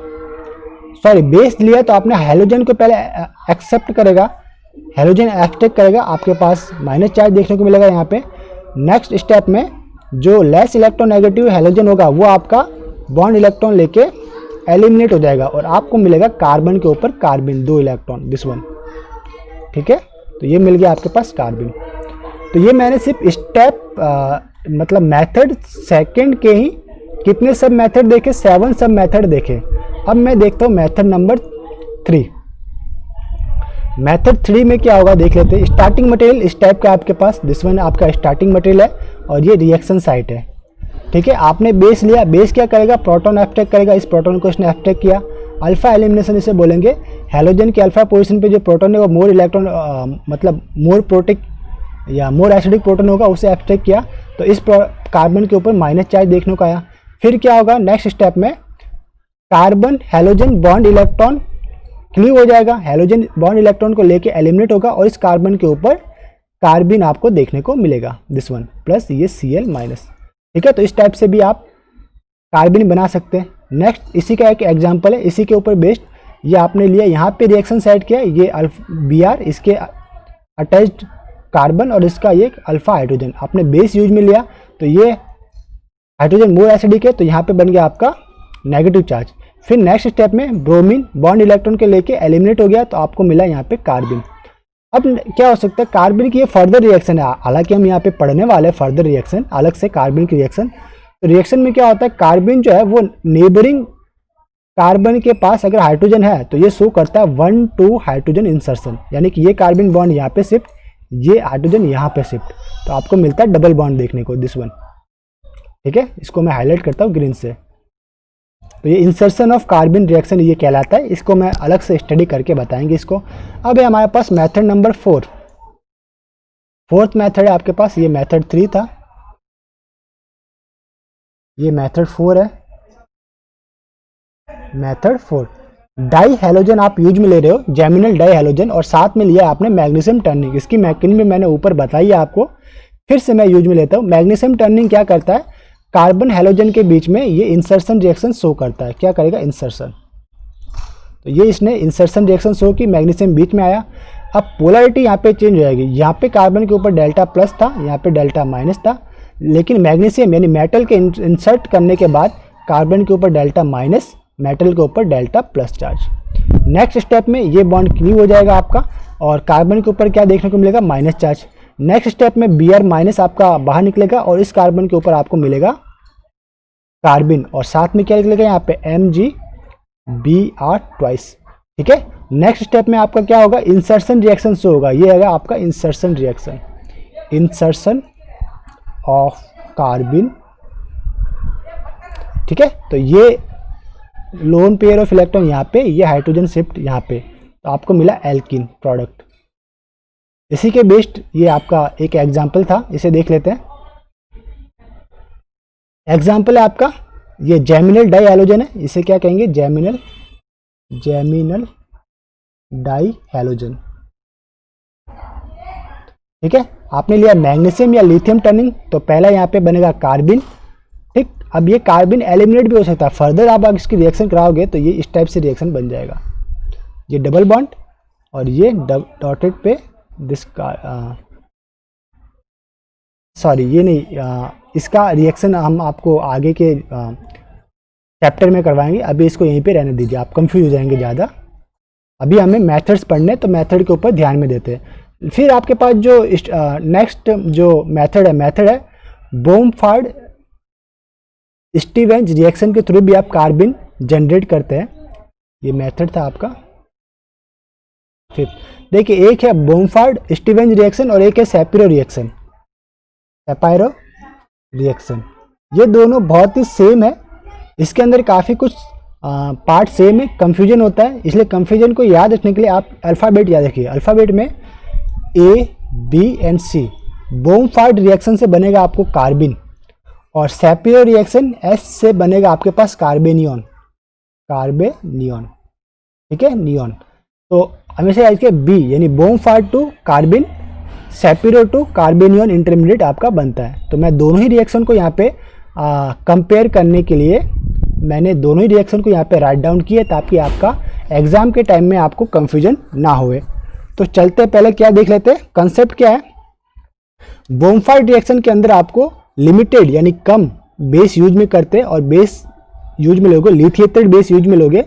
सॉरी बेस लिया तो आपने हैलोजन को पहले एक्सेप्ट करेगा, हैलोजन एक्सट्रैक्ट करेगा, आपके पास माइनस चार्ज देखने को मिलेगा यहाँ पे। नेक्स्ट स्टेप में जो लेस इलेक्ट्रोनेगेटिव हैलोजन होगा वो आपका बॉन्ड इलेक्ट्रॉन लेके एलिमिनेट हो जाएगा और आपको मिलेगा कार्बन के ऊपर कार्बन 2 इलेक्ट्रॉन, दिस वन। ठीक है, तो ये मिल गया आपके पास कार्बन। तो ये मैंने सिर्फ स्टेप मतलब मेथड सेकंड के ही कितने सब मेथड देखे? 7 सब मेथड देखे। अब मैं देखता हूँ मेथड नंबर 3। मेथड 3 में क्या होगा देख लेते हैं। स्टार्टिंग मटेरियल इस टाइप का आपके पास, दिस वन आपका स्टार्टिंग मटेरियल है और ये रिएक्शन साइट है। ठीक है, आपने बेस लिया, बेस क्या करेगा? प्रोटॉन एब्स्ट्रैक्ट करेगा, इस प्रोटॉन को इसने एब्स्ट्रैक्ट किया। अल्फा एलिमिनेशन इसे बोलेंगे। हैलोजन के अल्फा पोजीशन पे जो प्रोटॉन है वो मोर इलेक्ट्रॉन मतलब मोर प्रोटिक या मोर एसिडिक प्रोटॉन होगा, उसे एब्स्ट्रैक्ट किया, तो इस कार्बन के ऊपर माइनस चार्ज देखने को आया। फिर क्या होगा नेक्स्ट स्टेप में? Carbon halogen bond electron cleave हो जाएगा, हैलोजन बॉन्ड इलेक्ट्रॉन को लेके एलिमिनेट होगा और इस कार्बन के ऊपर कार्बिन आपको देखने को मिलेगा, दिस वन, प्लस ये Cl माइनस। ठीक है, तो इस टाइप से भी आप कार्बिन बना सकते हैं। नेक्स्ट इसी का एक एग्जांपल है, इसी के ऊपर बेस्ड ये आपने लिया, यहाँ पे रिएक्शन साइड किया, ये Br, इसके अटैच्ड कार्बन और इसका ये अल्फा हाइड्रोजन आपने बेस यूज में लिया, तो ये हाइड्रोजन मोर एसिडिक है, तो यहाँ पे बन गया आपका नेगेटिव चार्ज। फिर नेक्स्ट स्टेप में ब्रोमीन बॉन्ड इलेक्ट्रॉन के लेके एलिमिनेट हो गया, तो आपको मिला यहाँ पे कार्बिन। अब क्या हो सकता है? कार्बिन की ये फर्दर रिएक्शन है, हालांकि हम यहाँ पे पढ़ने वाले हैं फर्दर रिएक्शन अलग से, कार्बिन की रिएक्शन। तो रिएक्शन में क्या होता है? कार्बिन जो है वो नेबरिंग कार्बन के पास अगर हाइड्रोजन है तो ये शो करता है 1-2 हाइड्रोजन इंसर्शन, यानी कि ये कार्बिन बॉन्ड यहाँ पे शिफ्ट, ये हाइड्रोजन यहाँ पे शिफ्ट, तो आपको मिलता है डबल बॉन्ड देखने को, दिस वन। ठीक है, इसको मैं हाईलाइट करता हूँ ग्रीन से। तो ये इंसर्शन ऑफ कार्बन रिएक्शन ये कहलाता है, इसको मैं अलग से स्टडी करके बताएंगे इसको। अब है हमारे पास मेथड नंबर 4। फोर्थ मेथड है आपके पास, ये मेथड 3 था, ये मेथड 4 है। मेथड 4 डाई हैलोजन आप यूज में ले रहे हो, जेमिनल डाई हैलोजन, और साथ में लिया आपने मैग्नीशियम टर्निंग। इसकी मैकेनिज्म मैंने ऊपर बताई है आपको, फिर से मैं यूज में लेता हूँ। मैग्नीशियम टर्निंग क्या करता है? कार्बन हैलोजन के बीच में ये इंसर्शन रिएक्शन शो करता है। क्या करेगा? इंसर्शन। तो ये इसने इंसर्शन रिएक्शन शो की, मैग्नीशियम बीच में आया। अब पोलैरिटी यहाँ पे चेंज हो जाएगी, यहाँ पे कार्बन के ऊपर डेल्टा प्लस था, यहाँ पे डेल्टा माइनस था, लेकिन मैग्नीशियम यानी मेटल के इंसर्ट करने के बाद कार्बन के ऊपर डेल्टा माइनस, मेटल के ऊपर delta plus charge. Next step में ये बॉन्ड क्लीव हो जाएगा आपका और कार्बन के ऊपर क्या देखने को मिलेगा? Minus charge. नेक्स्ट स्टेप में Br माइनस आपका बाहर निकलेगा और इस कार्बन के ऊपर आपको मिलेगा कार्बिन, और साथ में क्या निकलेगा यहाँ पे? MgBr twice. ठीक है, नेक्स्ट स्टेप में आपका क्या होगा? इंसर्शन रिएक्शन शो होगा, ये है आपका इंसर्शन रिएक्शन, इंसर्शन ऑफ कार्बिन। ठीक है, तो ये लोन पेयर ऑफ इलेक्ट्रॉन यहाँ पे, ये हाइड्रोजन शिफ्ट यहाँ पे, तो आपको मिला एल्कीन प्रोडक्ट। इसी के बेस्ड ये आपका एक एग्जाम्पल था, इसे देख लेते हैं। एग्जाम्पल है आपका ये जेमिनल डाई हैलोजन है, इसे क्या कहेंगे? Geminal di halogen. ठीक है, आपने लिया मैग्नीशियम या लिथियम टर्निंग, तो पहला यहाँ पे बनेगा कार्बिन। ठीक, अब ये कार्बिन एलिमिनेट भी हो सकता है, फर्दर आप अगर इसकी रिएक्शन कराओगे तो ये इस टाइप से रिएक्शन बन जाएगा, ये डबल बॉन्ड और ये डॉटेड पे दिस सॉरी ये नहीं, इसका रिएक्शन हम आपको आगे के चैप्टर में करवाएंगे, अभी इसको यहीं पे रहने दीजिए, आप कंफ्यूज हो जाएंगे ज़्यादा। अभी हमें मेथड्स पढ़ने, तो मेथड के ऊपर ध्यान में देते हैं। फिर आपके पास जो नेक्स्ट जो मेथड है बोम्फार्ड स्टीवेंस रिएक्शन के थ्रू भी आप कार्बिन जनरेट करते हैं, ये मेथड था आपका। फिफ्थ देखिए, एक है बोम्फार्ड स्टीवेंस रिएक्शन और एक है सैपिरो रिएक्शन। सैपायरो रिएक्शन, ये दोनों बहुत ही सेम है। इसके अंदर काफ़ी कुछ पार्ट सेम है, कंफ्यूजन होता है, इसलिए कंफ्यूजन को याद रखने के लिए आप अल्फ़ाबेट याद रखिए। अल्फ़ाबेट में ए, बी एंड सी। बोमफार्ड रिएक्शन से बनेगा आपको कार्बिन, और सैपिरो रिएक्शन एस से बनेगा आपके पास कार्बेनियन, कार्बेनियन, ठीक है, नियॉन। तो हमेशा याद रखिए बी यानी बोमफार्ड टू कार्बिन, सैपिरो टू कार्बेनियन इंटरमीडिएट आपका बनता है। तो मैं दोनों ही रिएक्शन को यहाँ पे कंपेयर करने के लिए मैंने दोनों ही रिएक्शन को यहाँ पे राइट डाउन किया, ताकि आपका एग्जाम के टाइम में आपको कंफ्यूजन ना होए। तो चलते पहले क्या देख लेते हैं, कंसेप्ट क्या है। बोमफार्ड रिएक्शन के अंदर आपको लिमिटेड यानी कम बेस यूज में करते हैं, और बेस यूज में लोगे लिथियेटेड बेस यूज में लोगे,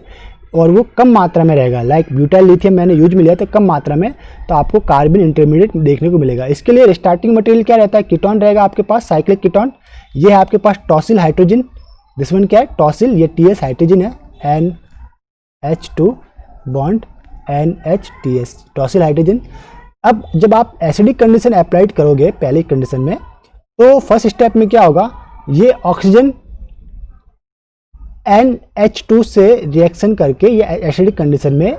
और वो कम मात्रा में रहेगा। लाइक ब्यूटाइल लिथियम मैंने यूज में लिया तो कम मात्रा में, तो आपको कार्बन इंटरमीडिएट देखने को मिलेगा। इसके लिए स्टार्टिंग मटेरियल क्या रहता है, कीटोन रहेगा आपके पास, साइक्लिक कीटोन। ये है आपके पास टॉसिल हाइड्रोजन, दिस वन क्या है टॉसिल, ये TS हाइड्रोजन है, NH2 bond NH-TS, tosyl hydrogen. अब जब आप एसिडिक कंडीशन अप्लाइड करोगे पहली कंडीशन में, तो फर्स्ट स्टेप में क्या होगा, ये ऑक्सीजन NH2 से रिएक्शन करके ये एसिडिक कंडीशन में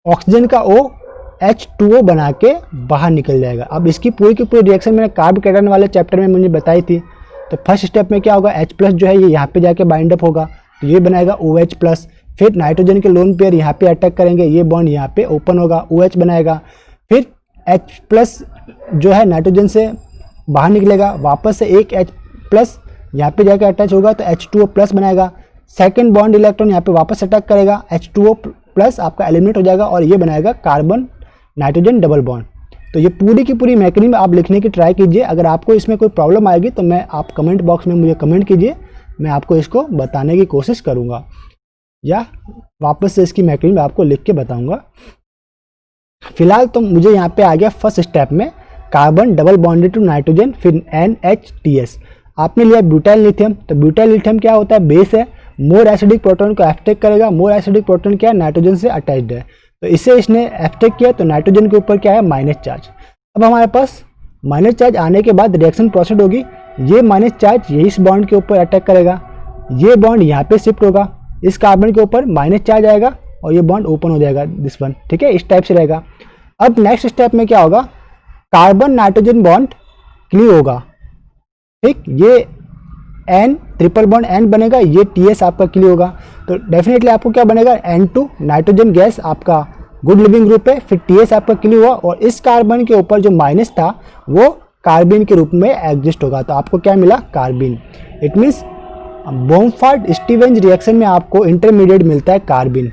ऑक्सीजन का O H2O बना के बाहर निकल जाएगा। अब इसकी पूरी की पूरी रिएक्शन मैंने कार्ब कैटायन वाले चैप्टर में मुझे बताई थी। तो फर्स्ट स्टेप में क्या होगा, H+ जो है ये यहाँ पे जाके बाइंड अप होगा, तो ये बनाएगा OH+। फिर नाइट्रोजन के लोन पेयर यहाँ पे अटैक करेंगे, ये बॉन्ड यहाँ पे ओपन होगा, OH बनाएगा। फिर H+ जो है नाइट्रोजन से बाहर निकलेगा, वापस से एक H+ यहाँ पे जाके अटैच होगा, तो H2O+ बनाएगा। सेकेंड बॉन्ड इलेक्ट्रॉन यहाँ पे वापस अटैक करेगा, H2O+ आपका एलिमिनेट हो जाएगा, और ये बनाएगा कार्बन नाइट्रोजन डबल बॉन्ड। तो ये पूरी की पूरी मैकेनिज्म आप लिखने की ट्राई कीजिए। अगर आपको इसमें कोई प्रॉब्लम आएगी तो मैं आप कमेंट बॉक्स में मुझे कमेंट कीजिए, मैं आपको इसको बताने की कोशिश करूँगा, या वापस से इसकी मैकेनिज्म आपको लिख के बताऊँगा। फिलहाल तो मुझे यहाँ पे आ गया फर्स्ट स्टेप में carbon double bonded to nitrogen, फिर NH-TS। आपने लिया ब्यूटाइल लिथियम, तो ब्यूटाइल लिथियम क्या होता है, बेस है, मोर एसिडिक प्रोटॉन को अटैक करेगा। मोर एसिडिक प्रोटॉन क्या है, नाइट्रोजन से अटैच्ड है, तो इसे इसने अटैक किया, तो नाइट्रोजन के ऊपर क्या है, माइनस चार्ज। अब हमारे पास माइनस चार्ज आने के बाद रिएक्शन प्रोसीड होगी, ये माइनस चार्ज ये इस बॉन्ड के ऊपर अटैक करेगा, ये बॉन्ड यहाँ पे शिफ्ट होगा, इस कार्बन के ऊपर माइनस चार्ज आएगा, और ये बॉन्ड ओपन हो जाएगा, दिस वन, ठीक है, इस टाइप से रहेगा। अब नेक्स्ट स्टेप में क्या होगा, कार्बन नाइट्रोजन बॉन्ड क्लीव होगा, ठीक, ये N ट्रिपल बॉन्ड N बनेगा, ये TS आपका क्लीव होगा, तो डेफिनेटली आपको क्या बनेगा, N2 नाइट्रोजन गैस आपका गुड लिविंग ग्रुप है, फिर TS आपका क्लीव हुआ, और इस कार्बन के ऊपर जो माइनस था वो कार्बिन के रूप में एग्जिस्ट होगा, तो आपको क्या मिला, कार्बिन। इट मीन्स बोमफार्ड स्टीवेंस रिएक्शन में आपको इंटरमीडिएट मिलता है कार्बिन।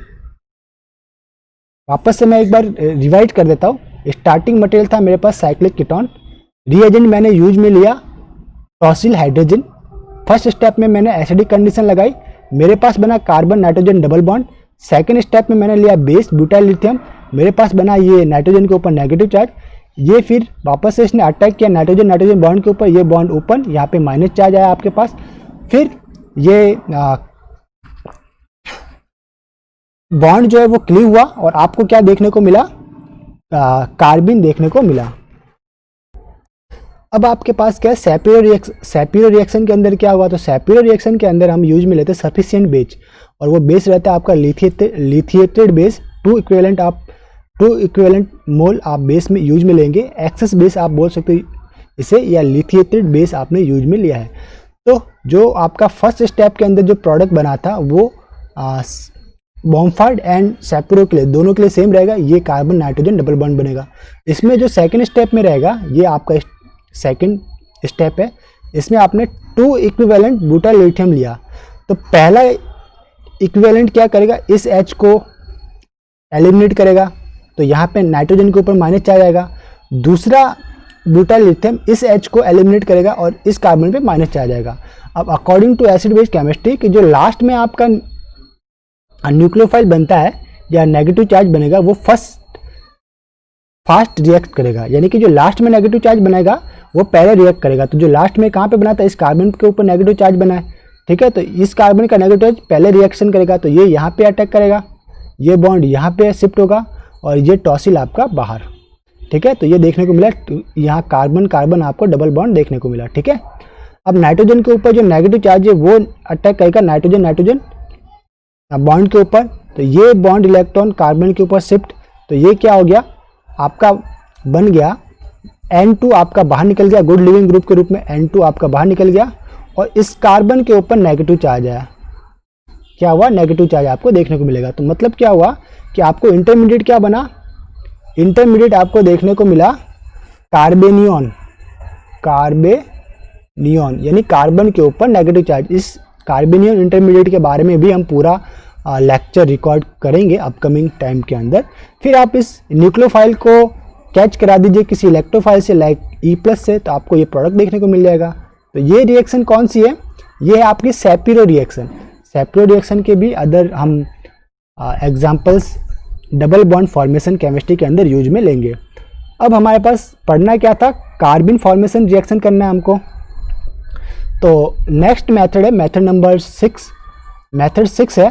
वापस से मैं एक बार रिवाइज कर देता हूँ। स्टार्टिंग मटेरियल था मेरे पास साइक्लिक कीटोन, रिएजेंट मैंने यूज में लिया टॉसिल हाइड्रोजन। फर्स्ट स्टेप में मैंने एसिडिक कंडीशन लगाई, मेरे पास बना carbon nitrogen double bond. Second step में मैंने लिया बेस ब्यूटाइल लिथियम, मेरे पास बना ये नाइट्रोजन के ऊपर नेगेटिव चार्ज। ये फिर वापस से इसने अटैक किया नाइट्रोजन नाइट्रोजन बॉन्ड के ऊपर, ये बॉन्ड ओपन, यहाँ पे माइनस चार्ज आया आपके पास। फिर ये बॉन्ड जो है वो क्लीव हुआ, और आपको क्या देखने को मिला, कार्बिन देखने को मिला। अब आपके पास क्या है, सैपिरो रिएक्शन के अंदर क्या हुआ, तो सैपिरो रिएक्शन के अंदर हम यूज में लेते हैं सफिशिएंट बेस, और वो बेस रहता है आपका लिथिएटेड बेस। 2 इक्विवेलेंट मोल आप बेस में यूज में लेंगे, एक्सेस बेस आप बोल सकते हो इसे, या लिथिएटेड बेस आपने यूज में लिया है। तो जो आपका फर्स्ट स्टेप के अंदर जो प्रोडक्ट बना था वो बोमफार्ड एंड सैपिरो के लिए दोनों के लिए सेम रहेगा, ये कार्बन नाइट्रोजन डबल बॉन्ड बनेगा। इसमें जो सेकंड स्टेप में रहेगा, ये आपका सेकंड स्टेप है, इसमें आपने 2 इक्विवेलेंट ब्यूटाइल लिथियम लिया। तो पहला इक्विवेलेंट क्या करेगा, इस H को एलिमिनेट करेगा, तो यहाँ पे नाइट्रोजन के ऊपर माइनस चार्ज आएगा। दूसरा ब्यूटाइल लिथियम इस H को एलिमिनेट करेगा, और इस कार्बन पे माइनस चार्ज आएगा। अब according to acid base chemistry कि जो लास्ट में आपका न्यूक्लियोफाइल बनता है या नेगेटिव चार्ज बनेगा, वो फास्ट रिएक्ट करेगा, यानी कि जो लास्ट में नेगेटिव चार्ज बनेगा वो पहले रिएक्ट करेगा। तो जो लास्ट में कहाँ पे बना था, इस कार्बन के ऊपर नेगेटिव चार्ज बना है, ठीक है, तो इस कार्बन का नेगेटिव चार्ज पहले रिएक्शन करेगा, तो ये यहाँ पे अटैक करेगा, ये बॉन्ड यहाँ पे शिफ्ट होगा, और ये टॉसिल आपका बाहर, ठीक है। तो ये देखने को मिला, यहाँ कार्बन कार्बन आपको डबल बॉन्ड देखने को मिला, ठीक है। अब नाइट्रोजन के ऊपर जो नेगेटिव चार्ज है वो अटैक करेगा नाइट्रोजन नाइट्रोजन बॉन्ड के ऊपर, तो ये बॉन्ड इलेक्ट्रॉन कार्बन के ऊपर शिफ्ट, तो ये क्या हो गया आपका बन गया N2 आपका बाहर निकल गया गुड लिविंग ग्रुप के रूप में, N2 आपका बाहर निकल गया और इस कार्बन के ऊपर नेगेटिव चार्ज आया। क्या हुआ, नेगेटिव चार्ज आपको देखने को मिलेगा। तो मतलब क्या हुआ कि आपको इंटरमीडिएट क्या बना, इंटरमीडिएट आपको देखने को मिला कार्बेनियन, कार्बेनियन यानी कार्बन के ऊपर नेगेटिव चार्ज। इस कार्बेनियन इंटरमीडिएट के बारे में भी हम पूरा लेक्चर रिकॉर्ड करेंगे अपकमिंग टाइम के अंदर। फिर आप इस न्यूक्लियोफाइल को कैच करा दीजिए किसी इलेक्ट्रोफाइल से लाइक E+ से, तो आपको ये प्रोडक्ट देखने को मिल जाएगा। तो ये रिएक्शन कौन सी है, ये है आपकी सैपिरो रिएक्शन। सैपिरो रिएक्शन के भी अदर हम examples double bond formation chemistry के अंदर यूज में लेंगे। अब हमारे पास पढ़ना क्या था, कार्बन फॉर्मेशन रिएक्शन करना है हमको। तो नेक्स्ट मेथड है मेथड नंबर 6, मेथड 6 है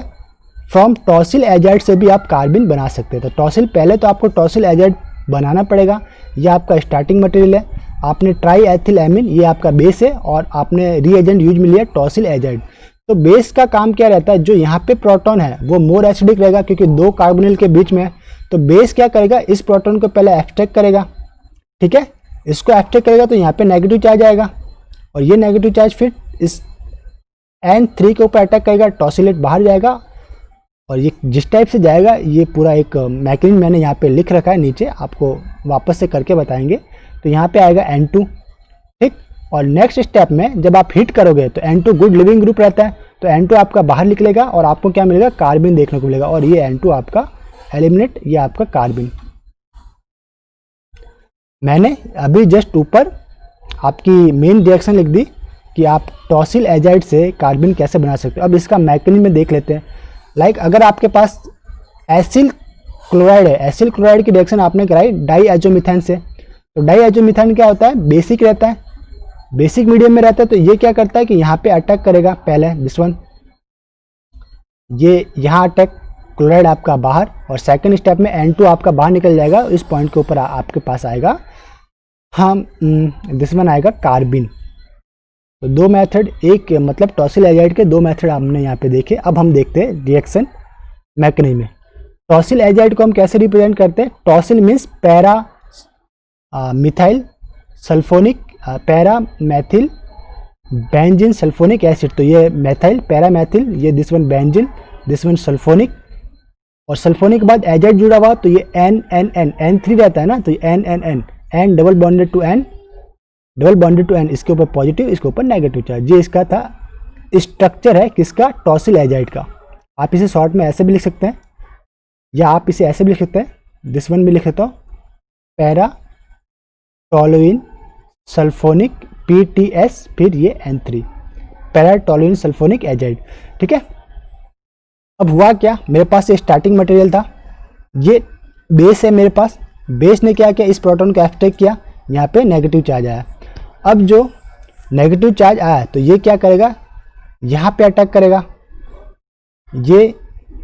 फ्रॉम टॉसिल एजाइड से भी आप कार्बन बना सकते हैं। तो टॉसिल, पहले तो आपको टॉसिल एजाइड बनाना पड़ेगा, ये आपका स्टार्टिंग मटेरियल है। आपने ट्राई एथिल एमिन, ये आपका बेस है और आपने रीएजेंट यूज में लिया टॉसिल एजाइड। तो बेस का काम क्या रहता है, जो यहाँ पे प्रोटॉन है वो मोर एसिडिक रहेगा क्योंकि दो कार्बोनिल के बीच में है। तो बेस क्या करेगा, इस प्रोटॉन को पहले एब्स्ट्रैक्ट करेगा, ठीक है, इसको एब्स्ट्रैक्ट करेगा तो यहाँ पे नेगेटिव चार्ज आएगा और ये नेगेटिव चार्ज फिर इस N3 के ऊपर अटैक करेगा, टॉसिलेट बाहर जाएगा और ये जिस टाइप से जाएगा ये पूरा एक मैकेनिज्म मैंने यहाँ पे लिख रखा है नीचे, आपको वापस से करके बताएंगे। तो यहाँ पे आएगा N2, ठीक, और नेक्स्ट स्टेप में जब आप हिट करोगे तो N2 गुड लिविंग ग्रुप रहता है, तो N2 आपका बाहर निकलेगा और आपको क्या मिलेगा, कार्बन देखने को मिलेगा और ये N2 आपका एलिमिनेट, ये आपका कार्बन। मैंने अभी जस्ट ऊपर आपकी मेन रिएक्शन लिख दी कि आप टॉसिल एजाइड से कार्बन कैसे बना सकते हो। अब इसका मैकेनिज्म में देख लेते हैं। लाइक अगर आपके पास एसिल क्लोराइड है, एसिल क्लोराइड की रिएक्शन आपने कराई डाईएजोमीथेन से, तो डाईएजोमीथेन क्या होता है, बेसिक रहता है, बेसिक मीडियम में रहता है। तो ये क्या करता है कि यहाँ पे अटैक करेगा, पहले दिस वन, ये यहाँ अटैक, क्लोराइड आपका बाहर, और सेकंड स्टेप में N2 आपका बाहर निकल जाएगा, इस पॉइंट के ऊपर आपके पास आएगा हम दिस वन आएगा कार्बन। तो दो मेथड, एक मतलब टॉसिल एजाइड के दो मेथड हमने यहाँ पे देखे। अब हम देखते हैं रिएक्शन मैकेनिज्म में। टॉसिल एजाइड को हम कैसे रिप्रेजेंट करते हैं, tosyl means para methyl sulphonic, para Maithil benzene sulphonic acid. तो ये मैथाइल पैरा मैथिल, ये this one benzene, this one sulphonic, और सल्फोनिक के बाद एजाइड जुड़ा हुआ तो ये N3 रहता है ना, तो ये N double bonded to N, double bonded to N, इसके ऊपर पॉजिटिव इसके ऊपर नेगेटिव चार्ज। ये इसका था स्ट्रक्चर है किसका, टॉसिल एजाइड का। आप इसे शॉर्ट में ऐसे भी लिख सकते हैं या आप इसे ऐसे भी लिख सकते हैं, दिस वन भी लिख सकता हूँ, पैरा टोलुइन सल्फोनिक PTS, फिर ये N3, para toluene sulphonic azide, ठीक है। अब हुआ क्या, मेरे पास ये स्टार्टिंग मटेरियल था, ये बेस है मेरे पास, बेस ने क्या किया, इस प्रोटॉन को एब्स्ट्रैक्ट किया, यहाँ पे नेगेटिव चार्ज आया। अब जो नेगेटिव चार्ज आया तो ये क्या करेगा, यहाँ पे अटैक करेगा, ये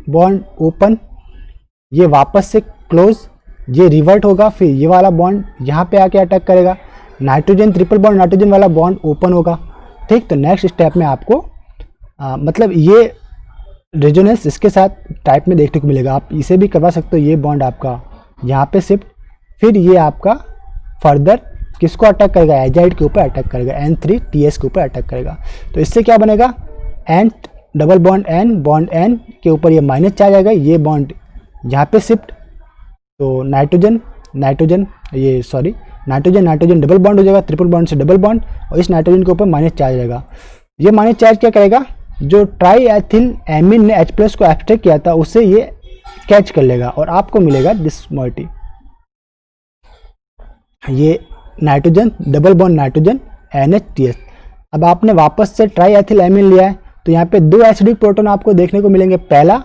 बॉन्ड ओपन, ये वापस से क्लोज, ये रिवर्ट होगा, फिर ये वाला बॉन्ड यहाँ पे आके अटैक करेगा, नाइट्रोजन ट्रिपल बॉन्ड नाइट्रोजन वाला बॉन्ड ओपन होगा, ठीक। तो नेक्स्ट स्टेप में आपको मतलब ये रेजोनेंस इसके साथ टाइप में देखने को मिलेगा। आप इसे भी करवा सकते हो, ये बॉन्ड आपका यहाँ पे शिफ्ट, फिर ये आपका फर्दर किसको अटैक करेगा, एजाइड के ऊपर अटैक करेगा, N3TS के ऊपर अटैक करेगा। तो इससे क्या बनेगा, N डबल बॉन्ड N के ऊपर ये माइनस चार्ज आएगा, ये बॉन्ड यहाँ पे शिफ्ट, तो नाइट्रोजन नाइट्रोजन डबल बॉन्ड हो जाएगा, ट्रिपल बॉन्ड से डबल बॉन्ड, और इस नाइट्रोजन के ऊपर माइनस चार्ज आएगा। ये माइनस चार्ज क्या करेगा, जो ट्राई एथिल एमिन ने H+ को एब्स्ट्रैक्ट किया था उससे ये कैच कर लेगा और आपको मिलेगा दिस मोइटी, ये nitrogen double bond nitrogen NHTS। अब आपने वापस से ट्राई एथिल एमिन लिया है तो यहाँ पे दो एसिडिक प्रोटॉन आपको देखने को मिलेंगे, पहला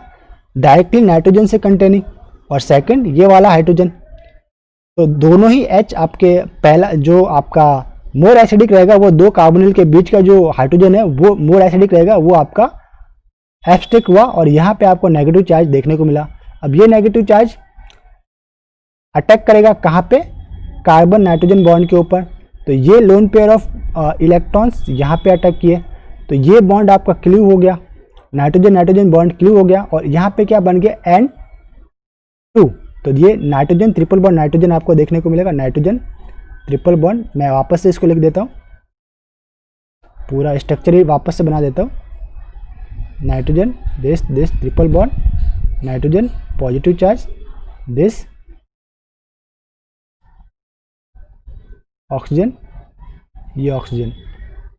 डायरेक्टली नाइट्रोजन से कंटेनिंग और सेकंड ये वाला हाइड्रोजन। तो दोनों ही H आपके, पहला जो आपका मोर एसिडिक रहेगा वो दो कार्बोनिल के बीच का जो हाइड्रोजन है वो मोर एसिडिक रहेगा, वो आपका एब्स्ट्रैक्ट हुआ और यहाँ पे आपको नेगेटिव चार्ज देखने को मिला। अब ये नेगेटिव चार्ज अटैक करेगा कहाँ पे, कार्बन नाइट्रोजन बॉन्ड के ऊपर, तो ये लोन पेयर ऑफ इलेक्ट्रॉन्स यहाँ पे अटैक किए, तो ये बॉन्ड आपका क्लीव हो गया, नाइट्रोजन नाइट्रोजन बॉन्ड क्लीव हो गया, और यहाँ पे क्या बन गया N2। तो ये नाइट्रोजन ट्रिपल बॉन्ड नाइट्रोजन आपको देखने को मिलेगा, नाइट्रोजन ट्रिपल बॉन्ड। मैं वापस से इसको लिख देता हूँ, पूरा स्ट्रक्चर ही वापस से बना देता हूँ। Nitrogen this triple bond, nitrogen positive charge, this oxygen, ये ऑक्सीजन,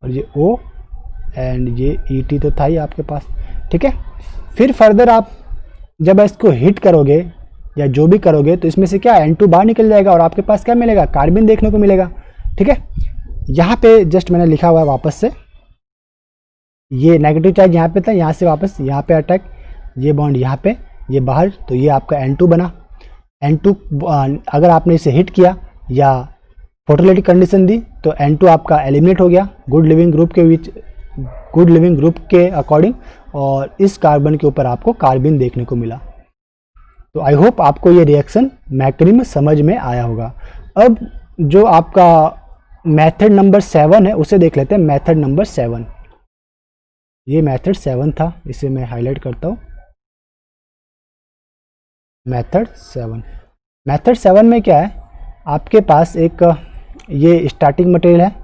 और ये O एंड ये ET तो था ही आपके पास, ठीक है। फिर फर्दर आप जब इसको हिट करोगे या जो भी करोगे तो इसमें से क्या N2 बाहर निकल जाएगा और आपके पास क्या मिलेगा, कार्बन देखने को मिलेगा, ठीक है। यहाँ पे जस्ट मैंने लिखा हुआ है वापस से, ये नेगेटिव चार्ज यहाँ पे था, यहाँ से वापस यहाँ पे अटैक, ये बॉन्ड यहाँ पे, ये बाहर, तो ये आपका N2 बना। N2 अगर आपने इसे हिट किया या फोटोलिटिक कंडीशन दी तो N2 आपका एलिमिनेट हो गया गुड लिविंग ग्रुप के अकॉर्डिंग, और इस कार्बन के ऊपर आपको कार्बन देखने को मिला। तो आई होप आपको ये रिएक्शन मैकेनिज्म समझ में आया होगा। अब जो आपका मेथड नंबर 7 है उसे देख लेते हैं। मेथड नंबर 7, ये मेथड 7 था, इसे मैं हाईलाइट करता हूँ। मेथड 7 में क्या है, आपके पास एक ये स्टार्टिंग मटेरियल है,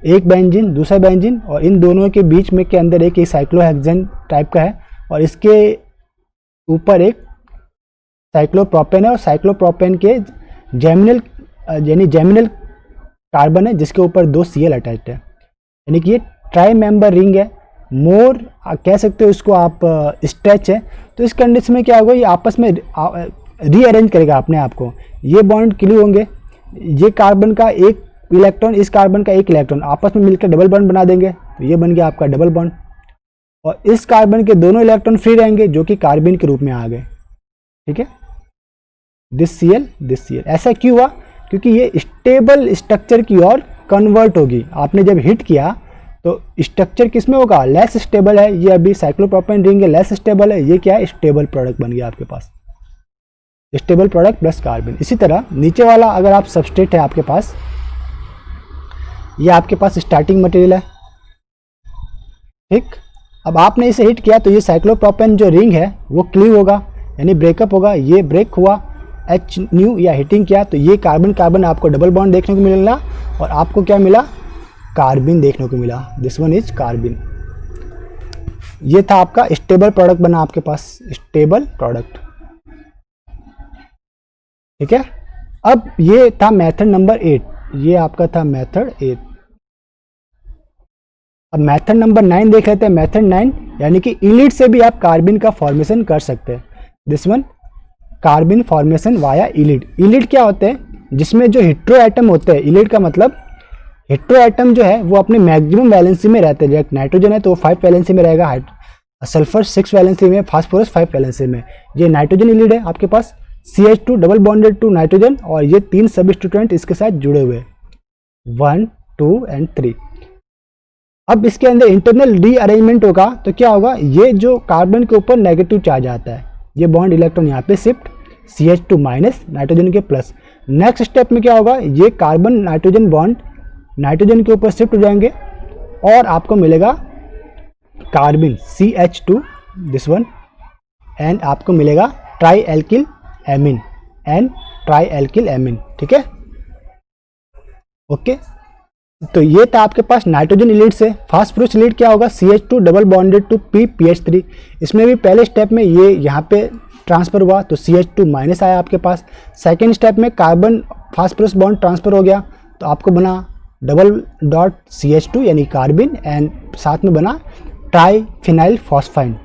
एक बेंजीन दूसरा बेंजीन, और इन दोनों के बीच में के अंदर एक साइक्लोहेक्सेन टाइप का है, और इसके ऊपर एक साइक्लोप्रोपेन है, और साइक्लोप्रोपेन के जेमिनल कार्बन है जिसके ऊपर 2 Cl अटैच्ड है, यानी कि ये ट्राई मेंबर रिंग है, मोर कह सकते हो इसको आप, स्ट्रेच है। तो इस कंडीशन में क्या होगा, ये आपस में रीअरेंज करेगा अपने आप को, ये बॉन्ड क्लीव होंगे, ये कार्बन का एक इलेक्ट्रॉन इस कार्बन का एक इलेक्ट्रॉन आपस में मिलकर डबल बॉन्ड बना देंगे, तो ये बन गया आपका डबल बॉन्ड, और इस कार्बन के दोनों इलेक्ट्रॉन फ्री रहेंगे जो कि कार्बन के रूप में आ गए, ठीक है। दिस Cl ऐसा क्यों हुआ, क्योंकि ये स्टेबल स्ट्रक्चर की ओर कन्वर्ट होगी। आपने जब हिट किया तो स्ट्रक्चर किस में होगा, लेस स्टेबल है, ये अभी साइक्लोप्रोपेन रिंग है, लेस स्टेबल है, ये क्या है, स्टेबल प्रोडक्ट बन गया आपके पास, स्टेबल प्रोडक्ट प्लस कार्बन। इसी तरह नीचे वाला अगर आप सबस्ट्रेट है आपके पास, ये आपके पास स्टार्टिंग मटेरियल है, ठीक। अब आपने इसे हिट किया तो ये साइक्लोप्रोपेन जो रिंग है वो क्लीव होगा, यानी ब्रेकअप होगा, ये ब्रेक हुआ, H न्यू या हिटिंग किया, तो ये कार्बन कार्बन आपको डबल बॉन्ड देखने को मिला, और आपको क्या मिला, कार्बन देखने को मिला। This one is carbon. ये था आपका स्टेबल प्रोडक्ट बना आपके पास, स्टेबल प्रोडक्ट, ठीक है। अब ये था मेथड नंबर 8, ये आपका था मेथड 8। अब मेथड नंबर 9 देख लेते हैं। मेथड 9 यानी कि इलिड से भी आप कार्बन का फॉर्मेशन कर सकते हैं। This one carbon formation via ylide. Ylide क्या होते हैं, जिसमें जो हेट्रो एटम होते हैं, इलिड का मतलब हेट्रो एटम जो है वो अपने मैक्सिमम वैलेंसी में रहते हैं। जैसे नाइट्रोजन है तो वो 5 वैलेंसी में रहेगा, सल्फर 6 वैलेंसी में, फास्फोरस 5 वैलेंसी में। ये नाइट्रोजन इलिड है आपके पास, CH2 double bonded to nitrogen, और ये 3 सबस्टिट्यूएंट इसके साथ जुड़े हुए 1, 2 एंड 3। अब इसके अंदर इंटरनल रीअरेंजमेंट होगा तो क्या होगा, ये जो कार्बन के ऊपर नेगेटिव चार्ज आता है, ये बॉन्ड इलेक्ट्रॉन यहाँ पे शिफ्ट, CH2 माइनस नाइट्रोजन के प्लस। नेक्स्ट स्टेप में क्या होगा, ये कार्बन नाइट्रोजन बॉन्ड नाइट्रोजन के ऊपर शिफ्ट हो जाएंगे, और आपको मिलेगा carbon CH2 this one, and आपको मिलेगा tri alkyl amine and tri alkyl amine, ठीक है, ओके। तो ये था आपके पास नाइट्रोजन इलिड से। फास्फोरस इलिड क्या होगा, CH2 double bonded to PPH3। इसमें भी पहले स्टेप में ये यहाँ पे ट्रांसफर हुआ तो CH2 माइनस आया आपके पास। सेकेंड स्टेप में कार्बन फास्फोरस बॉन्ड ट्रांसफर हो गया तो आपको बना डबल डॉट CH2 यानी कार्बन, एंड साथ में बना tri phenyl phosphine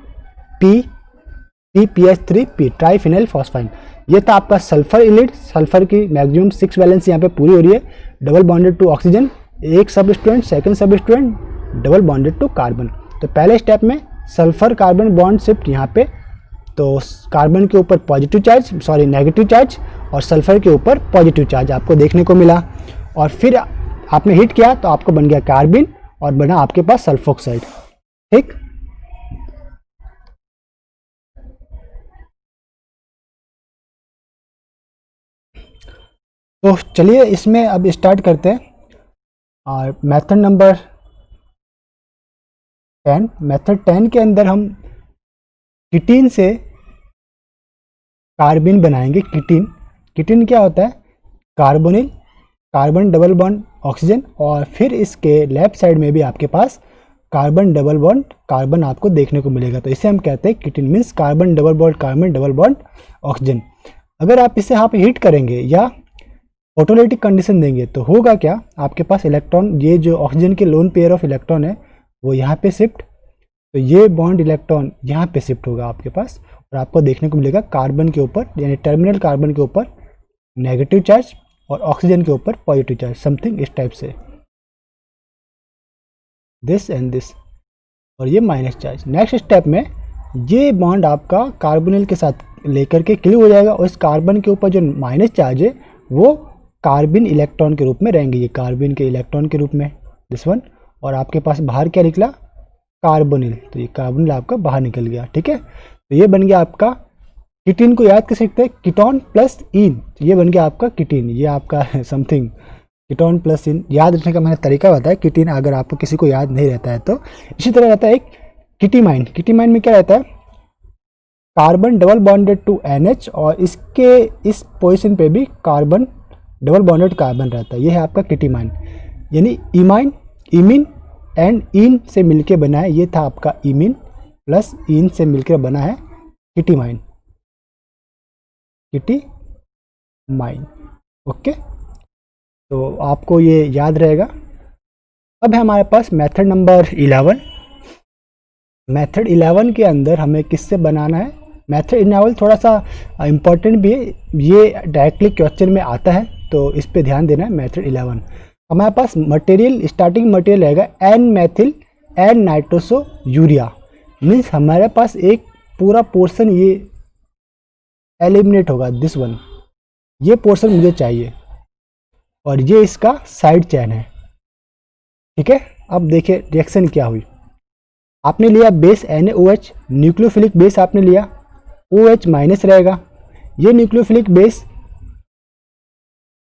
PPH3P, tri phenyl phosphine. ये था आपका सल्फर इलिड। सल्फर की मैक्सिमम 6 वैलेंस यहाँ पे पूरी हो रही है, डबल बॉन्डेड टू ऑक्सीजन, एक substituent, second substituent double bonded to carbon. तो पहले स्टेप में सल्फर कार्बन बॉन्ड शिफ्ट यहाँ पे, तो कार्बन के ऊपर positive charge, sorry negative charge, और सल्फर के ऊपर पॉजिटिव चार्ज आपको देखने को मिला। और फिर आपने हिट किया तो आपको बन गया कार्बन और बना आपके पास सल्फोक्साइड, ठीक। तो चलिए इसमें अब स्टार्ट करते हैं। और मेथड नंबर 10, मेथड 10 के अंदर हम कीटीन से कार्बिन बनाएंगे। कीटीन, कीटीन क्या होता है? Carbonyl, carbon double bond oxygen, और फिर इसके लेफ्ट साइड में भी आपके पास कार्बन डबल बॉन्ड कार्बन आपको देखने को मिलेगा। तो इसे हम कहते हैं ketene, means carbon double bond carbon double bond oxygen. अगर आप इसे यहाँ पे हीट करेंगे या ऑटोलाइटिक कंडीशन देंगे तो होगा क्या, आपके पास इलेक्ट्रॉन, ये जो ऑक्सीजन के लोन पेयर ऑफ इलेक्ट्रॉन है वो यहाँ पे शिफ्ट, तो ये बॉन्ड इलेक्ट्रॉन यहाँ पे शिफ्ट होगा आपके पास, और आपको देखने को मिलेगा कार्बन के ऊपर यानी टर्मिनल कार्बन के ऊपर नेगेटिव चार्ज और ऑक्सीजन के ऊपर पॉजिटिव चार्ज, समथिंग इस टाइप से, दिस एंड दिस, और ये माइनस चार्ज। नेक्स्ट स्टेप में ये बॉन्ड आपका कार्बोनिल के साथ लेकर के क्लियर हो जाएगा, और इस कार्बन के ऊपर जो माइनस चार्ज है वो कार्बिन इलेक्ट्रॉन के रूप में रहेंगे, ये कार्बिन के इलेक्ट्रॉन के रूप में, दिस वन। और आपके पास बाहर क्या निकला? कार्बोनिल, तो ये कार्बोनिल आपका बाहर निकल गया। ठीक है, तो ये बन गया आपका कीटीन। को याद कर सकते हैं कीटोन प्लस इन, ये बन गया आपका कीटीन, ये आपका समथिंग कीटोन प्लस इन। याद रखने का मैंने तरीका बताया कीटीन, अगर आपको किसी को याद नहीं रहता है तो। इसी तरह रहता है एक कीटीमाइन। कीटीमाइन में क्या रहता है? Carbon double bonded to NH, और इसके इस पोजीशन पे भी कार्बन डबल बॉन्डेड कार्बन रहता है, ये है आपका कीटीमाइन। यानी इमाइन, इमिन एंड इन से मिलके बना है, ये था आपका इमिन प्लस इन से मिलकर बना है कीटीमाइन, कीटीमाइन। ओके, तो आपको ये याद रहेगा। अब है हमारे पास मेथड नंबर 11। मेथड 11 के अंदर हमें किससे बनाना है? मेथड 11 थोड़ा सा इम्पोर्टेंट भी है, ये डायरेक्टली क्वेश्चन में आता है, तो इस पे ध्यान देना है। मेथड 11 हमारे पास मटेरियल, स्टार्टिंग मटेरियल रहेगा N methyl N nitroso urea, means हमारे पास एक पूरा पोर्शन ये एलिमिनेट होगा, दिस वन, ये पोर्शन मुझे चाहिए, और ये इसका साइड चेन है। ठीक है, अब देखिए रिएक्शन क्या हुई। आपने लिया बेस NaOH, न्यूक्लियोफिलिक बेस आपने लिया, OH माइनस रहेगा। ये न्यूक्लियोफिलिक बेस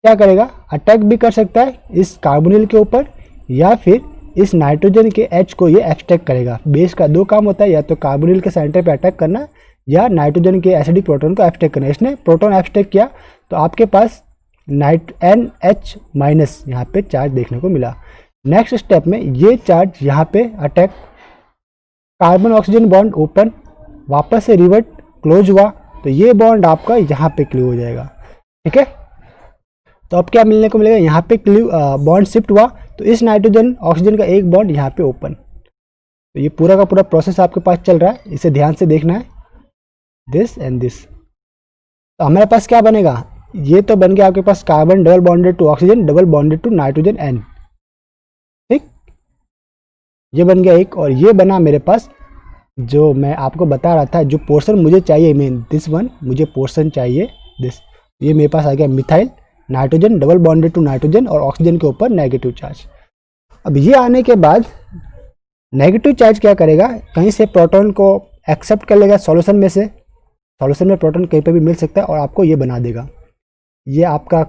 क्या करेगा? अटैक भी कर सकता है इस कार्बोनिल के ऊपर, या फिर इस नाइट्रोजन के H को ये एक्सट्रैक्ट करेगा। बेस का दो काम होता है, या तो कार्बोनिल के सेंटर पे अटैक करना या नाइट्रोजन के एसिडिक प्रोटॉन को एक्सट्रैक्ट करना। इसने प्रोटॉन एक्सट्रैक्ट किया तो आपके पास NH माइनस यहाँ पे चार्ज देखने को मिला। नेक्स्ट स्टेप में ये चार्ज यहाँ पे attack, carbon oxygen bond open, वापस से रिवर्ट क्लोज हुआ, तो ये बॉन्ड आपका यहाँ पे क्लियर हो जाएगा। ठीक है, तो अब क्या मिलने को मिलेगा? यहाँ पे बॉन्ड शिफ्ट हुआ, तो इस नाइट्रोजन ऑक्सीजन का एक बॉन्ड यहाँ पे ओपन। तो ये पूरा का पूरा प्रोसेस आपके पास चल रहा है, इसे ध्यान से देखना है, दिस एंड दिस। तो हमारे पास क्या बनेगा? ये तो बन गया आपके पास carbon double bonded to oxygen double bonded to nitrogen N। ठीक, ये बन गया एक, और ये बना मेरे पास जो मैं आपको बता रहा था, जो पोर्शन मुझे चाहिए, मेन दिस वन, मुझे पोर्शन चाहिए दिस, ये मेरे पास आ गया methyl, nitrogen double bonded to nitrogen और ऑक्सीजन के ऊपर नेगेटिव चार्ज। अब ये आने के बाद नेगेटिव चार्ज क्या करेगा? कहीं से प्रोटॉन को एक्सेप्ट कर लेगा सॉल्यूशन में से, सॉल्यूशन में प्रोटॉन कहीं पे भी मिल सकता है, और आपको ये बना देगा, ये आपका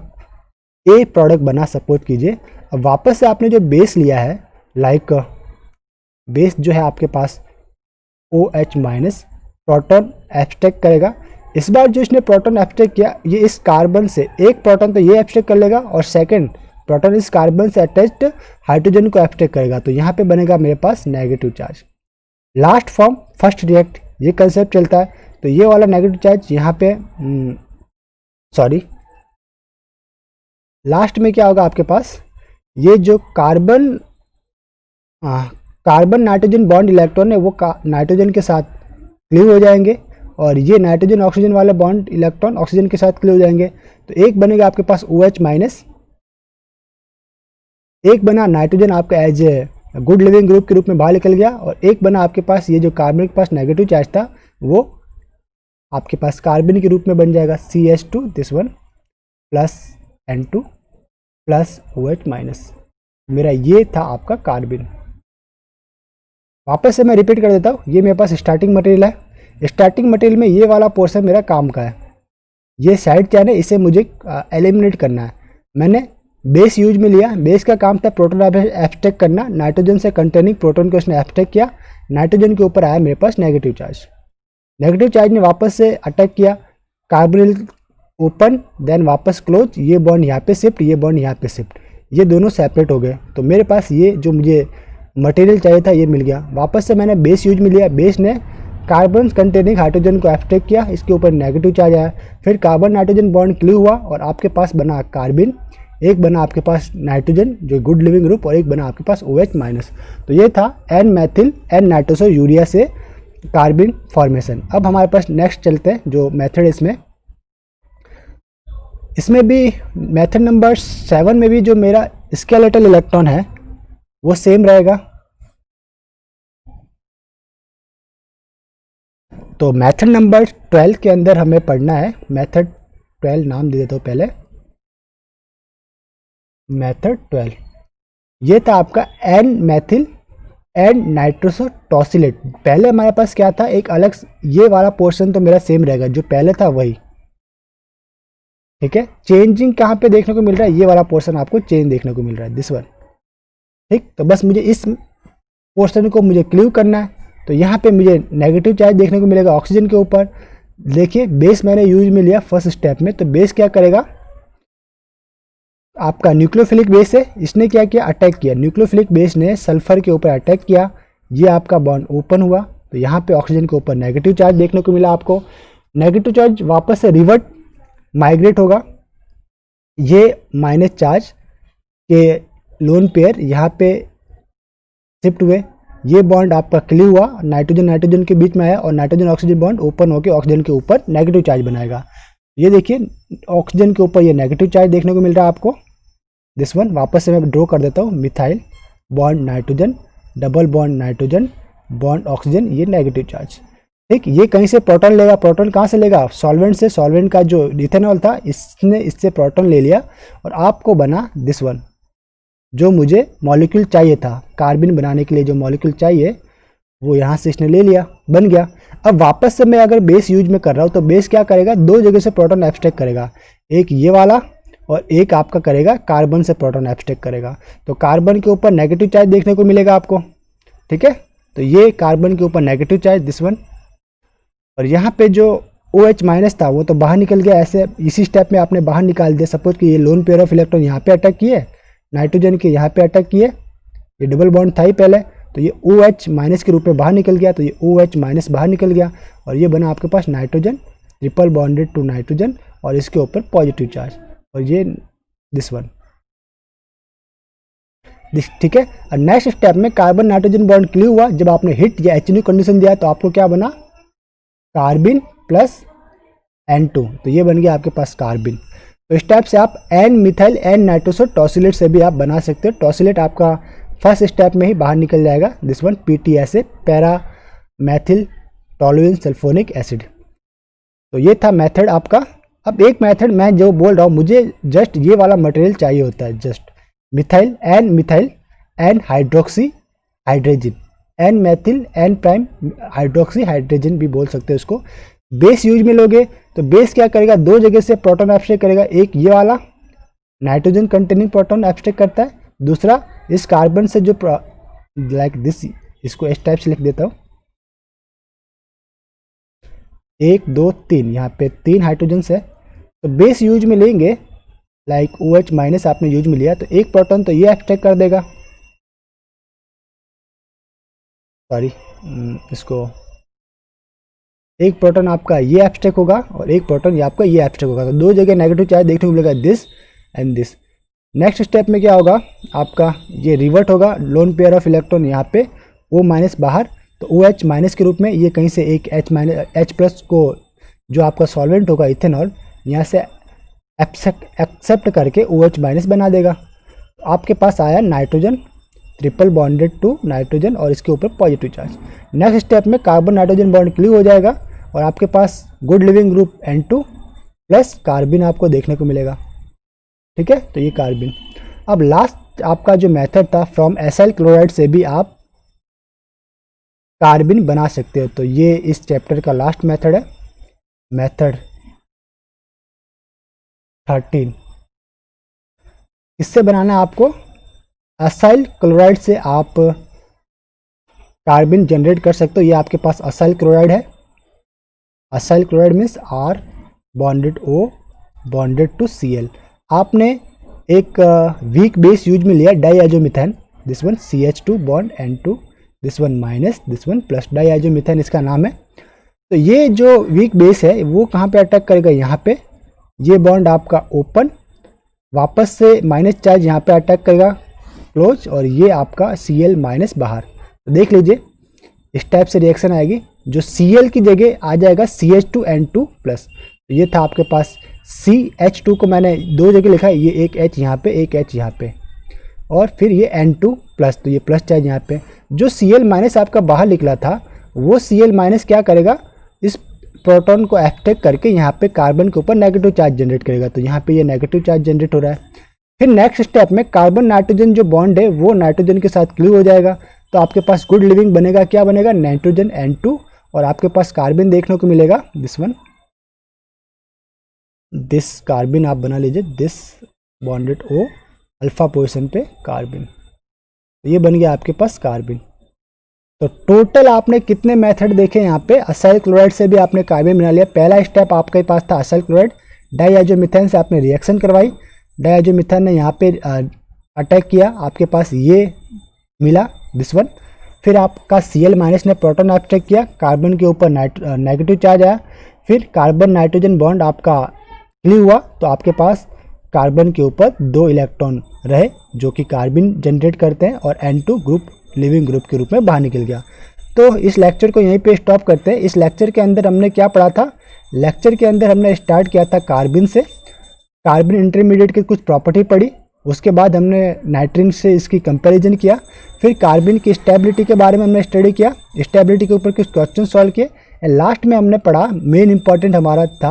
ए प्रोडक्ट बना, सपोज कीजिए। अब वापस से आपने जो बेस लिया है, लाइक बेस जो है आपके पास OH माइनस, प्रोटॉन एब्स्ट्रैक्ट करेगा। इस बार जो इसने प्रोटॉन एब्स्ट्रैक्ट किया, ये इस कार्बन से एक प्रोटॉन तो ये एब्स्ट्रैक्ट कर लेगा, और सेकंड प्रोटॉन इस कार्बन से अटैच्ड हाइड्रोजन को एब्स्ट्रैक्ट करेगा, तो यहाँ पे बनेगा मेरे पास negative charge. Last form first react, ये कंसेप्ट चलता है, तो ये वाला नेगेटिव चार्ज यहाँ पे सॉरी लास्ट में क्या होगा आपके पास? ये जो कार्बन नाइट्रोजन बॉन्ड इलेक्ट्रॉन है वो नाइट्रोजन के साथ क्लियर हो जाएंगे, और ये नाइट्रोजन ऑक्सीजन वाले बॉन्ड इलेक्ट्रॉन ऑक्सीजन के साथ क्लियर हो जाएंगे। तो एक बनेगा आपके पास OH माइनस, एक बना नाइट्रोजन आपका as a good leaving group के रूप में बाहर निकल गया, और एक बना आपके पास ये जो कार्बन के पास नेगेटिव चार्ज था वो आपके पास कार्बन के रूप में बन जाएगा, CH2 this one plus N2 plus OH minus. मेरा ये था आपका कार्बन। वापस से मैं रिपीट कर देता हूँ, ये मेरे पास स्टार्टिंग मटेरियल है। स्टार्टिंग मटेरियल में ये वाला पोर्शन मेरा काम का है, ये साइड चैन है, इसे मुझे एलिमिनेट करना है। मैंने बेस यूज में लिया। बेस का काम था प्रोटॉन एब्स्ट्रैक्ट करना, नाइट्रोजन से कंटेनिंग प्रोटॉन को उसने एब्स्ट्रैक्ट किया, नाइट्रोजन के ऊपर आया मेरे पास नेगेटिव चार्ज। नेगेटिव चार्ज ने वापस से अटैक किया, कार्बोनिल ओपन देन वापस क्लोज, ये बॉन्ड यहाँ पे शिफ्ट, ये बॉन्ड यहाँ पे शिफ्ट, ये दोनों सेपरेट हो गए। तो मेरे पास ये जो मुझे मटेरियल चाहिए था ये मिल गया। वापस से मैंने बेस यूज में लिया, बेस ने कार्बन कंटेनिंग हाइड्रोजन को एब्स्ट्रैक्ट किया, इसके ऊपर नेगेटिव चार्ज आया, फिर कार्बन नाइट्रोजन बॉन्ड क्लियर हुआ और आपके पास बना कार्बिन, एक बना आपके पास नाइट्रोजन जो गुड लिविंग ग्रुप और एक बना आपके पास OH माइनस। तो ये था N methyl N nitroso urea से कार्बिन फॉर्मेशन। अब हमारे पास नेक्स्ट चलते हैं जो मेथड इसमें भी मेथड नंबर 7 में भी जो मेरा स्केलेटल इलेक्ट्रॉन है वो सेम रहेगा। तो मेथड नंबर 12 के अंदर हमें पढ़ना है, मेथड 12 नाम दे देता हूँ पहले, मेथड 12 ये था आपका एन मैथिल एन नाइट्रोसो टॉसिलेट। पहले हमारे पास क्या था, एक अलग, ये वाला पोर्शन तो मेरा सेम रहेगा जो पहले था वही, ठीक है। चेंजिंग कहाँ पे देखने को मिल रहा है, ये वाला पोर्शन आपको चेंज देखने को मिल रहा है, दिस वन, ठीक। तो बस मुझे इस पोर्शन को मुझे क्लियर करना है। तो यहाँ पे मुझे नेगेटिव चार्ज देखने को मिलेगा ऑक्सीजन के ऊपर। देखिए बेस मैंने यूज में लिया फर्स्ट स्टेप में, तो बेस क्या करेगा, आपका न्यूक्लियोफिलिक बेस है, इसने क्या किया, अटैक किया। न्यूक्लियोफिलिक बेस ने सल्फर के ऊपर अटैक किया, ये आपका बॉन्ड ओपन हुआ, तो यहाँ पे ऑक्सीजन के ऊपर नेगेटिव चार्ज देखने को मिला आपको। नेगेटिव चार्ज वापस से रिवर्ट माइग्रेट होगा, ये माइनस चार्ज के लोन पेयर यहाँ पे शिफ्ट हुए, ये बॉन्ड आपका क्लियर हुआ, नाइट्रोजन नाइट्रोजन के बीच में आया और नाइट्रोजन ऑक्सीजन बॉन्ड ओपन होकर ऑक्सीजन के ऊपर नेगेटिव चार्ज बनाएगा। ये देखिए ऑक्सीजन के ऊपर ये नेगेटिव चार्ज देखने को मिल रहा है आपको, दिस वन। वापस से मैं ड्रॉ कर देता हूँ, methyl bond nitrogen, double bond nitrogen bond oxygen, ये नेगेटिव चार्ज, ठीक। ये कहीं से प्रोटॉन लेगा, प्रोटॉन कहाँ से लेगा, सॉल्वेंट से। सॉल्वेंट का जो इथेनॉल था इसने इससे प्रोटॉन ले लिया और आपको बना दिस वन, जो मुझे मॉलिक्यूल चाहिए था कार्बन बनाने के लिए, जो मॉलिक्यूल चाहिए वो यहाँ से इसने ले लिया, बन गया। अब वापस से मैं अगर बेस यूज में कर रहा हूँ तो बेस क्या करेगा, दो जगह से प्रोटॉन एब्स्ट्रैक्ट करेगा, एक ये वाला और एक आपका करेगा कार्बन से प्रोटॉन एब्स्ट्रैक्ट करेगा। तो कार्बन के ऊपर नेगेटिव चार्ज देखने को मिलेगा आपको, ठीक है। तो ये कार्बन के ऊपर नेगेटिव चार्ज दिस वन, और यहाँ पे जो OH माइनस था वो तो बाहर निकल गया, ऐसे इसी स्टेप में आपने बाहर निकाल दिया। सपोज कि ये लोन पेयर ऑफ इलेक्ट्रॉन यहाँ पे अटैक किए, नाइट्रोजन के यहाँ पे अटैक किए, ये डबल बॉन्ड था ही पहले, तो ये OH माइनस के रूप में बाहर निकल गया, तो ये OH माइनस बाहर निकल गया और ये बना आपके पास nitrogen triple bonded to nitrogen और इसके ऊपर पॉजिटिव चार्ज, और ये दिस वन, ठीक है। और नेक्स्ट स्टेप में कार्बन नाइट्रोजन बॉन्ड क्लियर हुआ, जब आपने हिट या HNO कंडीशन दिया तो आपको क्या बना, कार्बिन प्लस N2, तो ये बन गया आपके पास कार्बिन। तो इस टाइप से आप एन मिथाइल एन नाइट्रोसो टॉसिलेट से भी आप बना सकते हो। टॉसिलेट आपका फर्स्ट स्टेप में ही बाहर निकल जाएगा, this one PTA para Maithil toluene sulphonic acid. तो ये था मेथड आपका। अब एक मेथड मैं जो बोल रहा हूँ, मुझे जस्ट ये वाला मटेरियल चाहिए होता है, just methyl N hydroxy hydrogen, N methyl N prime hydroxy hydrogen भी बोल सकते हो इसको। बेस यूज में लोगे तो बेस क्या करेगा, दो जगह से प्रोटॉन एब्स्ट्रैक्ट करेगा, एक ये वाला नाइट्रोजन कंटेनिंग प्रोटॉन एब्स्ट्रैक्ट करता है, दूसरा इस कार्बन से जो लाइक दिस, इसको इस टाइप से लिख देता हूँ, 1 2 3, यहाँ पे 3 हाइड्रोजन है। तो बेस यूज में लेंगे लाइक OH माइनस आपने यूज में लिया, तो एक प्रोटॉन तो ये एब्स्ट्रैक्ट कर देगा, सॉरी इसको, एक प्रोटॉन आपका ये एब्स्ट्रैक्ट होगा और एक प्रोटॉन ये आपका ये एब्स्ट्रैक्ट होगा, तो दो जगह नेगेटिव चार्ज देखने को मिलेगा, this and this. Next step में क्या होगा आपका, ये रिवर्ट होगा, लोन पेयर ऑफ इलेक्ट्रॉन यहाँ पे O माइनस बाहर, तो OH माइनस के रूप में ये कहीं से एक H प्लस को जो आपका सॉल्वेंट होगा इथेनॉल, यहाँ से एक्सेप्ट करके OH माइनस बना देगा। तो आपके पास आया nitrogen triple bonded to nitrogen और इसके ऊपर पॉजिटिव चार्ज। नेक्स्ट स्टेप में कार्बन नाइट्रोजन बॉन्ड क्लियर हो जाएगा और आपके पास good leaving group N2 plus carbene आपको देखने को मिलेगा, ठीक है। तो ये कार्बिन। अब लास्ट आपका जो मेथड था, फ्रॉम एसाइल क्लोराइड से भी आप कार्बिन बना सकते हो। तो ये इस चैप्टर का लास्ट मेथड है, मेथड 13। किससे बनाना है आपको? असाइल क्लोराइड से आप कार्बन जनरेट कर सकते हो। ये आपके पास असाइल क्लोराइड है। Acyl chloride means R bonded O bonded to Cl। आपने एक वीक बेस यूज में लिया diazomethane, this one CH2 bond N2, this one minus, this one plus, diazomethane इसका नाम है। तो ये जो वीक बेस है वो कहाँ पे अटैक करेगा? यहाँ पे। ये बॉन्ड आपका ओपन, वापस से माइनस चार्ज यहाँ पे अटैक करेगा क्लोज, और ये आपका Cl माइनस बाहर। तो देख लीजिए इस टाइप से रिएक्शन आएगी, जो Cl की जगह आ जाएगा CH2N2 प्लस। तो ये था आपके पास CH2 को मैंने दो जगह लिखा है, ये एक H यहाँ पे, एक H यहाँ पे, और फिर ये N2 प्लस, तो ये प्लस चार्ज यहाँ पे। जो Cl माइनस आपका बाहर निकला था वो Cl माइनस क्या करेगा? इस प्रोटॉन को अटैक करके यहाँ पे कार्बन के ऊपर नेगेटिव चार्ज जनरेट करेगा। तो यहाँ पे ये नेगेटिव चार्ज जनरेट हो रहा है। फिर नेक्स्ट स्टेप में कार्बन नाइट्रोजन जो बॉन्ड है वो नाइट्रोजन के साथ क्लीव हो जाएगा। तो आपके पास गुड लिविंग बनेगा, क्या बनेगा? नाइट्रोजन N2, और आपके पास कार्बन देखने को मिलेगा दिस वन, दिस कार्बन आप बना लीजिए, this bonded O alpha position पे कार्बन। ये बन गया आपके पास कार्बन। तो टोटल आपने कितने मेथड देखे यहाँ पे? असाइल क्लोराइड से भी आपने कार्बन बना लिया। पहला स्टेप आपके पास था असाइल क्लोराइड, डाईआइसोमीथेन से आपने रिएक्शन करवाई, डाईआइसोमीथेन ने यहाँ पे अटैक किया, आपके पास ये मिला दिस वन। फिर आपका Cl माइनस ने प्रोटॉन अटैक किया, कार्बन के ऊपर नेगेटिव चार्ज आया, फिर कार्बन नाइट्रोजन बॉन्ड आपका क्लीव हुआ, तो आपके पास कार्बन के ऊपर 2 इलेक्ट्रॉन रहे जो कि कार्बन जनरेट करते हैं, और N2 ग्रुप लिविंग ग्रुप के रूप में बाहर निकल गया। तो इस लेक्चर को यहीं पे स्टॉप करते हैं। इस लेक्चर के अंदर हमने क्या पढ़ा था? लेक्चर के अंदर हमने स्टार्ट किया था कार्बन से, कार्बन इंटरमीडिएट की कुछ प्रॉपर्टी पढ़ी, उसके बाद हमने नाइट्रोजन से इसकी कंपैरिजन किया, फिर कार्बन की स्टेबिलिटी के बारे में हमने स्टडी किया, स्टेबिलिटी के ऊपर कुछ क्वेश्चन सॉल्व किए, एंड लास्ट में हमने पढ़ा मेन इंपॉर्टेंट हमारा था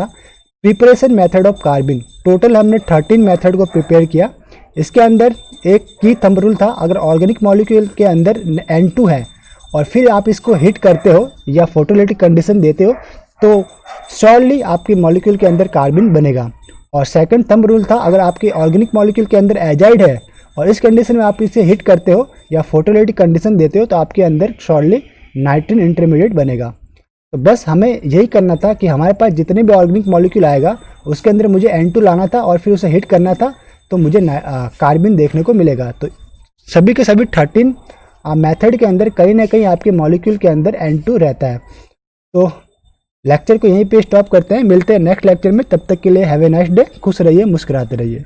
preparation method of carbon. Total हमने 13 मेथड को प्रिपेयर किया। इसके अंदर एक की थंब रूल था, अगर ऑर्गेनिक मॉलिक्यूल के अंदर N2 है और फिर आप इसको हिट करते हो या फोटोलिटिक कंडीशन देते हो तो श्योरली आपके मॉलिक्यूल के अंदर कार्बन बनेगा। और सेकंड थंब रूल था, अगर आपके ऑर्गेनिक मॉलिक्यूल के अंदर एजाइड है और इस कंडीशन में आप इसे हिट करते हो या फोटोलिटिक कंडीशन देते हो तो आपके अंदर श्योरली नाइट्रोजन इंटरमीडिएट बनेगा। तो बस हमें यही करना था कि हमारे पास जितने भी ऑर्गेनिक मॉलिक्यूल आएगा उसके अंदर मुझे N2 लाना था और फिर उसे हिट करना था, तो मुझे कार्बन देखने को मिलेगा। तो सभी के सभी 13 मेथड के अंदर कहीं ना कहीं आपके मॉलिक्यूल के अंदर N2 रहता है। तो लेक्चर को यहीं पे स्टॉप करते हैं, मिलते हैं नेक्स्ट लेक्चर में। तब तक के लिए हैव ए नाइस डे, खुश रहिए, मुस्कुराते रहिए।